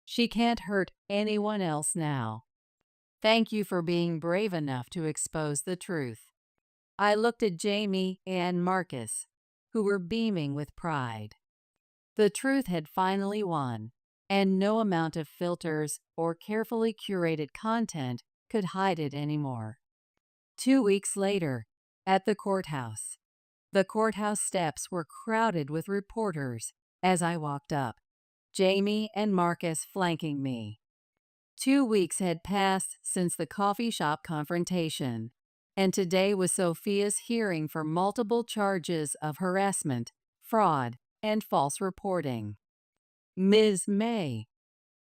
She can't hurt anyone else now. Thank you for being brave enough to expose the truth. I looked at Jamie and Marcus, who were beaming with pride. The truth had finally won, and no amount of filters or carefully curated content could hide it anymore. 2 weeks later, at the courthouse steps were crowded with reporters as I walked up, Jamie and Marcus flanking me. 2 weeks had passed since the coffee shop confrontation, and today was Sophia's hearing for multiple charges of harassment, fraud, and false reporting. Ms. May,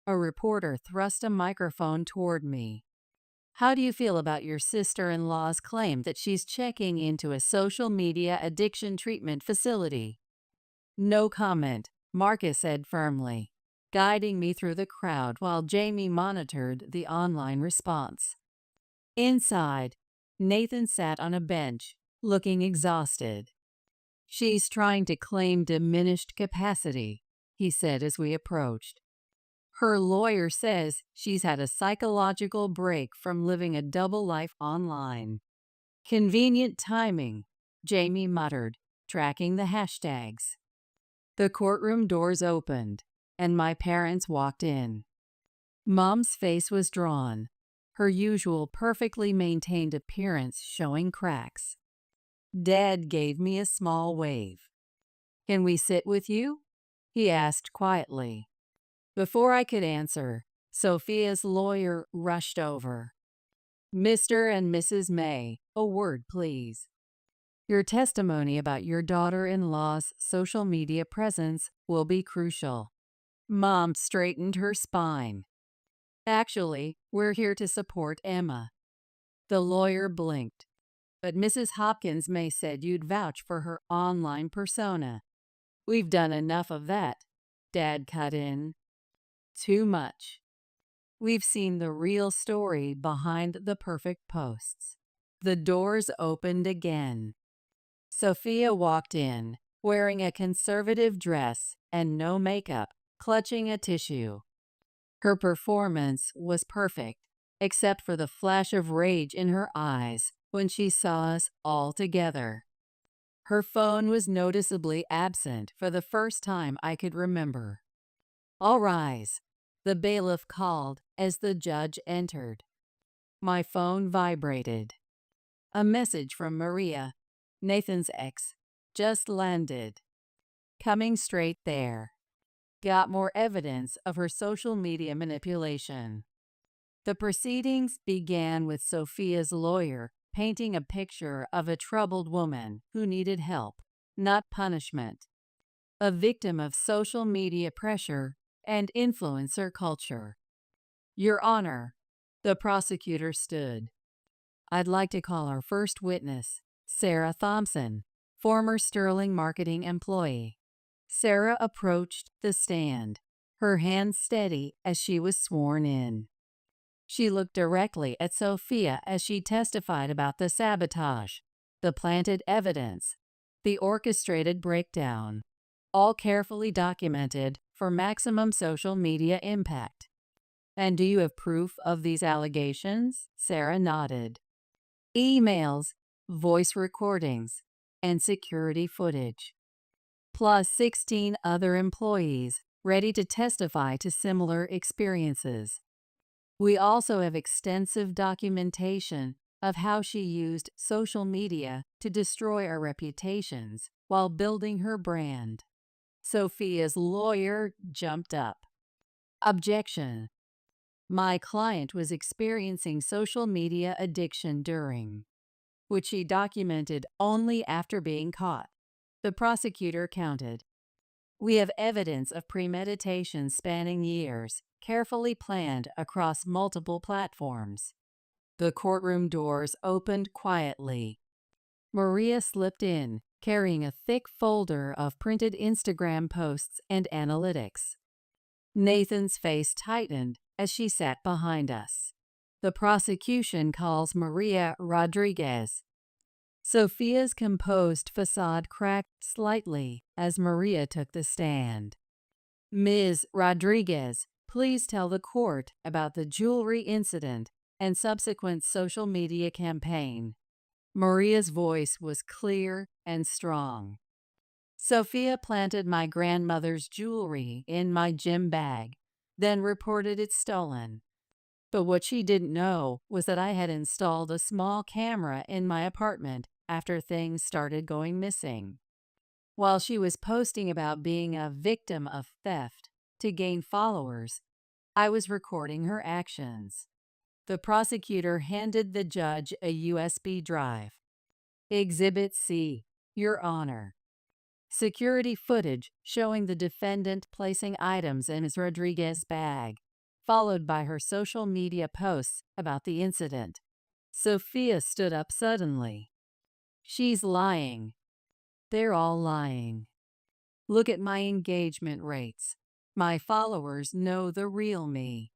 a reporter thrust a microphone toward me. How do you feel about your sister-in-law's claim that she's checking into a social media addiction treatment facility? No comment, Marcus said firmly, guiding me through the crowd while Jamie monitored the online response. Inside, Nathan sat on a bench, looking exhausted. She's trying to claim diminished capacity, he said as we approached. Her lawyer says she's had a psychological break from living a double life online. Convenient timing, Jamie muttered, tracking the hashtags. The courtroom doors opened, and my parents walked in. Mom's face was drawn, her usual perfectly maintained appearance showing cracks. Dad gave me a small wave. Can we sit with you? He asked quietly. Before I could answer, Sophia's lawyer rushed over. Mr. and Mrs. May, a word, please. Your testimony about your daughter-in-law's social media presence will be crucial. Mom straightened her spine. Actually, we're here to support Emma. The lawyer blinked. But Mrs. Hopkins May said you'd vouch for her online persona. We've done enough of that, Dad cut in. Too much. We've seen the real story behind the perfect posts. The doors opened again. Sophia walked in, wearing a conservative dress and no makeup, clutching a tissue. Her performance was perfect, except for the flash of rage in her eyes when she saw us all together. Her phone was noticeably absent for the first time I could remember. All rise, the bailiff called as the judge entered. My phone vibrated. A message from Maria, Nathan's ex, just landed. Coming straight there. Got more evidence of her social media manipulation. The proceedings began with Sophia's lawyer painting a picture of a troubled woman who needed help, not punishment. A victim of social media pressure and influencer culture. Your Honor, the prosecutor stood. I'd like to call our first witness, Sarah Thompson, former Sterling marketing employee. Sarah approached the stand, her hands steady as she was sworn in. She looked directly at Sophia as she testified about the sabotage, the planted evidence, the orchestrated breakdown, all carefully documented for maximum social media impact. And do you have proof of these allegations? Sarah nodded. Emails, voice recordings, and security footage. Plus 16 other employees ready to testify to similar experiences. We also have extensive documentation of how she used social media to destroy our reputations while building her brand. Sophia's lawyer jumped up. Objection. My client was experiencing social media addiction during, which she documented only after being caught. The prosecutor counted. We have evidence of premeditation spanning years, carefully planned across multiple platforms. The courtroom doors opened quietly. Maria slipped in, carrying a thick folder of printed Instagram posts and analytics. Nathan's face tightened as she sat behind us. The prosecution calls Maria Rodriguez. Sophia's composed facade cracked slightly as Maria took the stand. Ms. Rodriguez, please tell the court about the jewelry incident and subsequent social media campaign. Maria's voice was clear and strong. Sophia planted my grandmother's jewelry in my gym bag, then reported it stolen. But what she didn't know was that I had installed a small camera in my apartment after things started going missing. While she was posting about being a victim of theft to gain followers, I was recording her actions. The prosecutor handed the judge a USB drive. Exhibit C, Your Honor. Security footage showing the defendant placing items in Ms. Rodriguez's bag, followed by her social media posts about the incident. Sophia stood up suddenly. She's lying. They're all lying. Look at my engagement rates. My followers know the real me.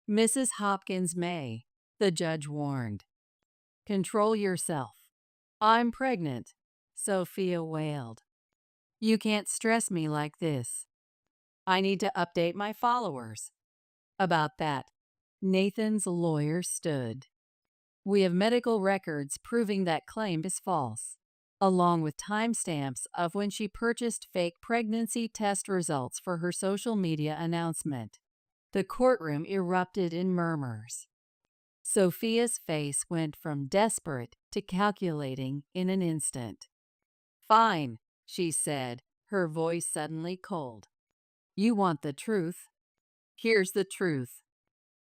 Mrs. Hopkins May, the judge warned. Control yourself. I'm pregnant, Sophia wailed. You can't stress me like this. I need to update my followers. About that, Nathan's lawyer stood. We have medical records proving that claim is false, along with timestamps of when she purchased fake pregnancy test results for her social media announcement. The courtroom erupted in murmurs. Sophia's face went from desperate to calculating in an instant. Fine, she said, her voice suddenly cold. You want the truth? Here's the truth.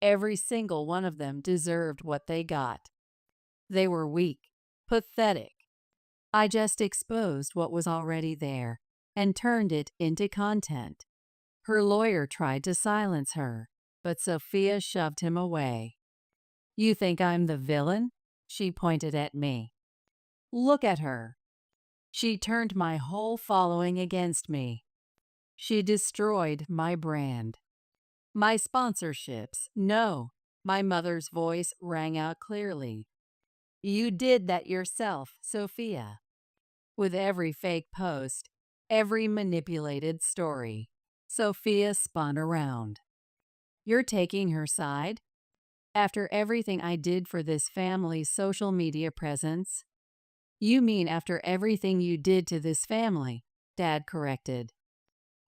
Every single one of them deserved what they got. They were weak, pathetic. I just exposed what was already there and turned it into content. Her lawyer tried to silence her, but Sophia shoved him away. You think I'm the villain? She pointed at me. Look at her. She turned my whole following against me. She destroyed my brand. My sponsorships, no. My mother's voice rang out clearly. You did that yourself, Sophia. With every fake post, every manipulated story, Sophia spun around. You're taking her side? After everything I did for this family's social media presence? You mean after everything you did to this family, Dad corrected.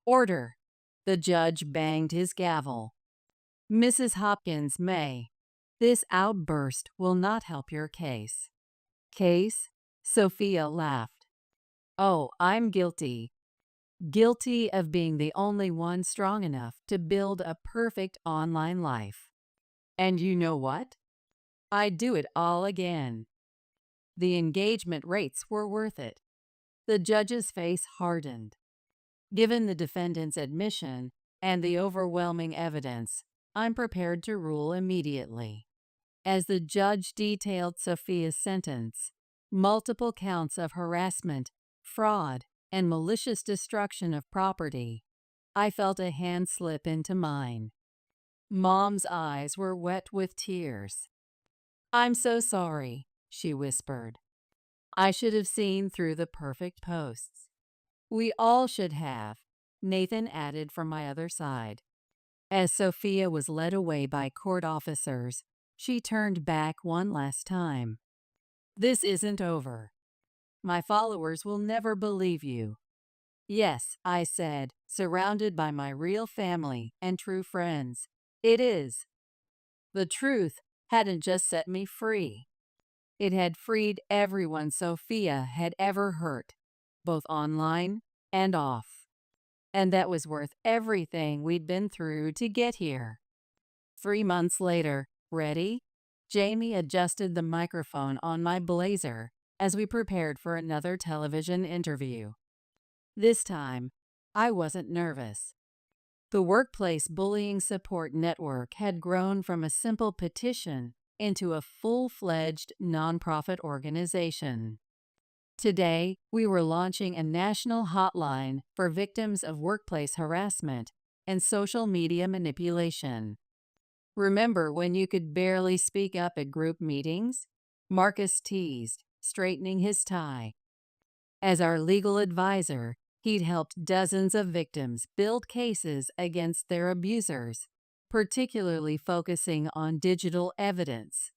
Order. The judge banged his gavel. Mrs. Hopkins May, this outburst will not help your case. Case? Sophia laughed. Oh, I'm guilty. Guilty of being the only one strong enough to build a perfect online life. And you know what? I'd do it all again. The engagement rates were worth it. The judge's face hardened. Given the defendant's admission and the overwhelming evidence, I'm prepared to rule immediately. As the judge detailed Sophia's sentence, multiple counts of harassment, fraud, and malicious destruction of property, I felt a hand slip into mine. Mom's eyes were wet with tears. I'm so sorry, she whispered. I should have seen through the perfect posts. We all should have, Nathan added from my other side. As Sophia was led away by court officers, she turned back one last time. This isn't over. My followers will never believe you. Yes, I said, surrounded by my real family and true friends. It is. The truth hadn't just set me free. It had freed everyone Sophia had ever hurt, both online and off. And that was worth everything we'd been through to get here. 3 months later, ready? Jamie adjusted the microphone on my blazer as we prepared for another television interview. This time, I wasn't nervous. The Workplace Bullying Support Network had grown from a simple petition into a full-fledged nonprofit organization. Today, we were launching a national hotline for victims of workplace harassment and social media manipulation. Remember when you could barely speak up at group meetings? Marcus teased, straightening his tie. As our legal advisor, he'd helped dozens of victims build cases against their abusers, particularly focusing on digital evidence.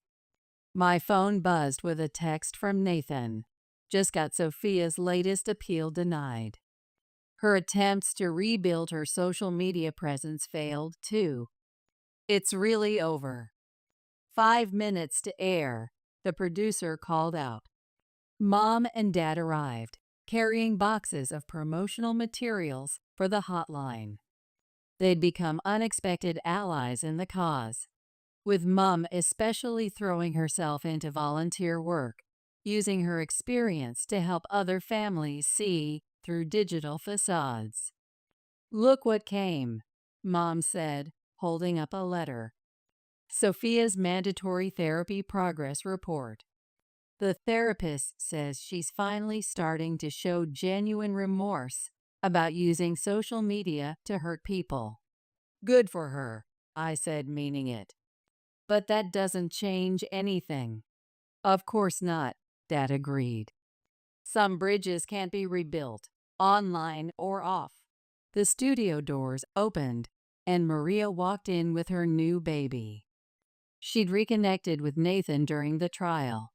My phone buzzed with a text from Nathan. Just got Sophia's latest appeal denied. Her attempts to rebuild her social media presence failed, too. It's really over. 5 minutes to air, the producer called out. Mom and Dad arrived, carrying boxes of promotional materials for the hotline. They'd become unexpected allies in the cause, with Mom especially throwing herself into volunteer work, using her experience to help other families see through digital facades. Look what came, Mom said, holding up a letter. Sophia's mandatory therapy progress report. The therapist says she's finally starting to show genuine remorse about using social media to hurt people. Good for her, I said, meaning it. But that doesn't change anything. Of course not, Dad agreed. Some bridges can't be rebuilt, online or off. The studio doors opened, and Maria walked in with her new baby. She'd reconnected with Nathan during the trial,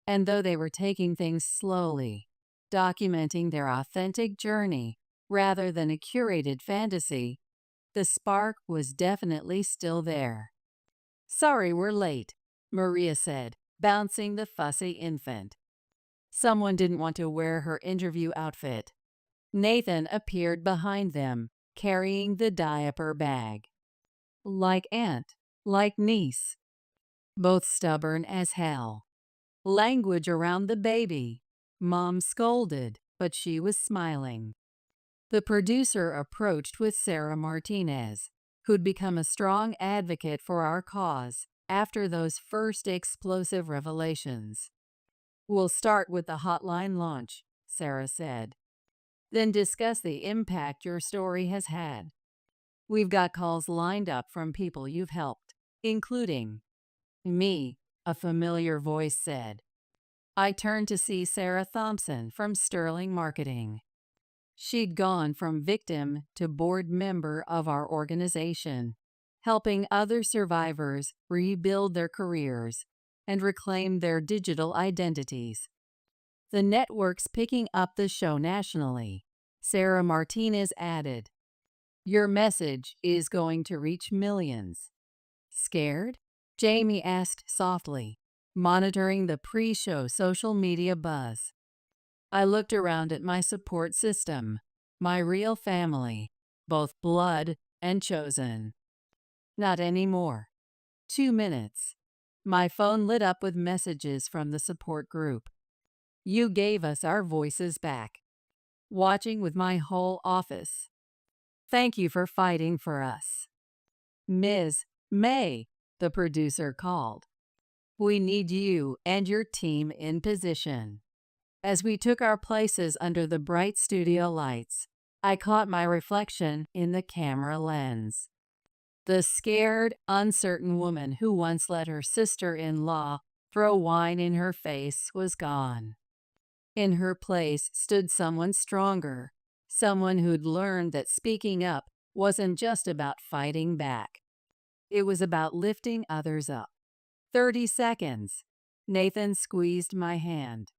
and though they were taking things slowly, documenting their authentic journey rather than a curated fantasy, the spark was definitely still there. Sorry we're late, Maria said, bouncing the fussy infant. Someone didn't want to wear her interview outfit. Nathan appeared behind them, carrying the diaper bag. Like aunt, like niece. Both stubborn as hell. Language around the baby. Mom scolded, but she was smiling. The producer approached with Sarah Martinez, who'd become a strong advocate for our cause after those first explosive revelations. We'll start with the hotline launch, Sarah said. Then discuss the impact your story has had. We've got calls lined up from people you've helped, including me, a familiar voice said. I turned to see Sarah Thompson from Sterling Marketing. She'd gone from victim to board member of our organization, helping other survivors rebuild their careers and reclaim their digital identities. The network's picking up the show nationally, Sarah Martinez added. Your message is going to reach millions. Scared? Jamie asked softly, monitoring the pre-show social media buzz. I looked around at my support system, my real family, both blood and chosen. Not anymore. 2 minutes. My phone lit up with messages from the support group. You gave us our voices back. Watching with my whole office. Thank you for fighting for us. Ms. May, the producer called. We need you and your team in position. As we took our places under the bright studio lights, I caught my reflection in the camera lens. The scared, uncertain woman who once let her sister-in-law throw wine in her face was gone. In her place stood someone stronger, someone who'd learned that speaking up wasn't just about fighting back. It was about lifting others up. 30 seconds. Nathan squeezed my hand.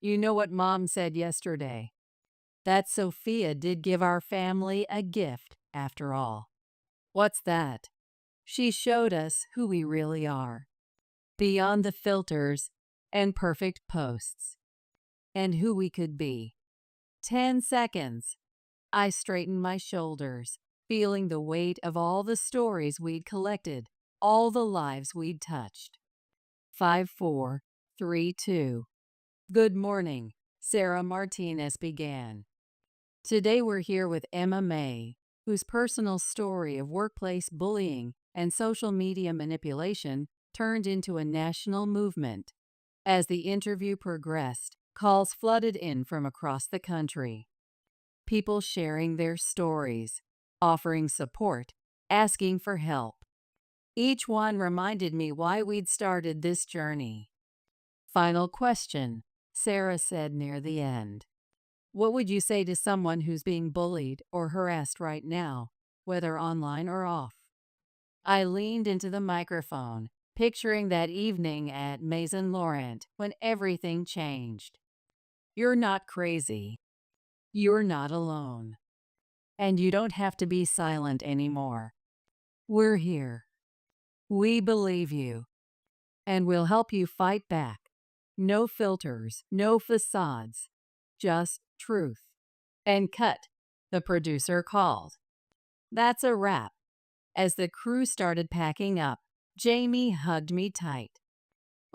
You know what Mom said yesterday? That Sophia did give our family a gift, after all. What's that? She showed us who we really are, beyond the filters and perfect posts, and who we could be. 10 seconds. I straightened my shoulders, feeling the weight of all the stories we'd collected, all the lives we'd touched. 5432. Good morning, Sarah Martinez began. Today we're here with Emma May, whose personal story of workplace bullying and social media manipulation turned into a national movement. As the interview progressed, calls flooded in from across the country. People sharing their stories, offering support, asking for help. Each one reminded me why we'd started this journey. Final question, Sarah said near the end. What would you say to someone who's being bullied or harassed right now, whether online or off? I leaned into the microphone, picturing that evening at Maison Laurent when everything changed. You're not crazy. You're not alone. And you don't have to be silent anymore. We're here. We believe you. And we'll help you fight back. No filters, no facades. Just truth. And cut, the producer called. That's a wrap. As the crew started packing up, Jamie hugged me tight.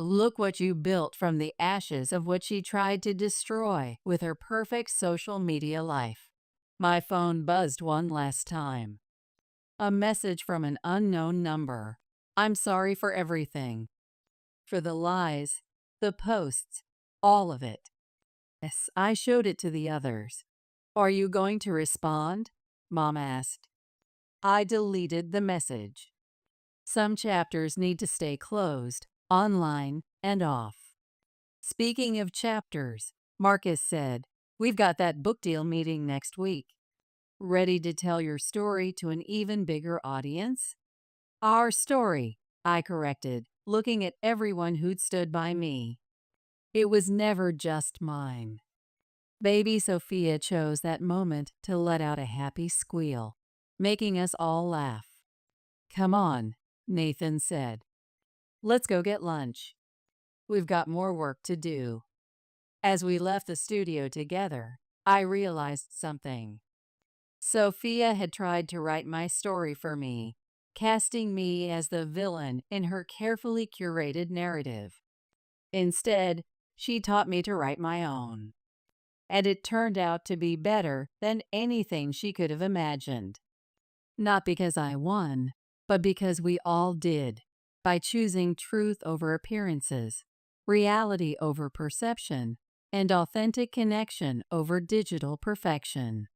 Look what you built from the ashes of what she tried to destroy with her perfect social media life. My phone buzzed one last time. A message from an unknown number. I'm sorry for everything. For the lies, the posts, all of it. Yes, I showed it to the others. Are you going to respond? Mom asked. I deleted the message. Some chapters need to stay closed, online and off. Speaking of chapters, Marcus said, we've got that book deal meeting next week. Ready to tell your story to an even bigger audience? Our story, I corrected, looking at everyone who'd stood by me. It was never just mine. Baby Sophia chose that moment to let out a happy squeal, making us all laugh. Come on, Nathan said. Let's go get lunch. We've got more work to do. As we left the studio together, I realized something. Sophia had tried to write my story for me, casting me as the villain in her carefully curated narrative. Instead, she taught me to write my own. And it turned out to be better than anything she could have imagined. Not because I won, but because we all did, by choosing truth over appearances, reality over perception, and authentic connection over digital perfection.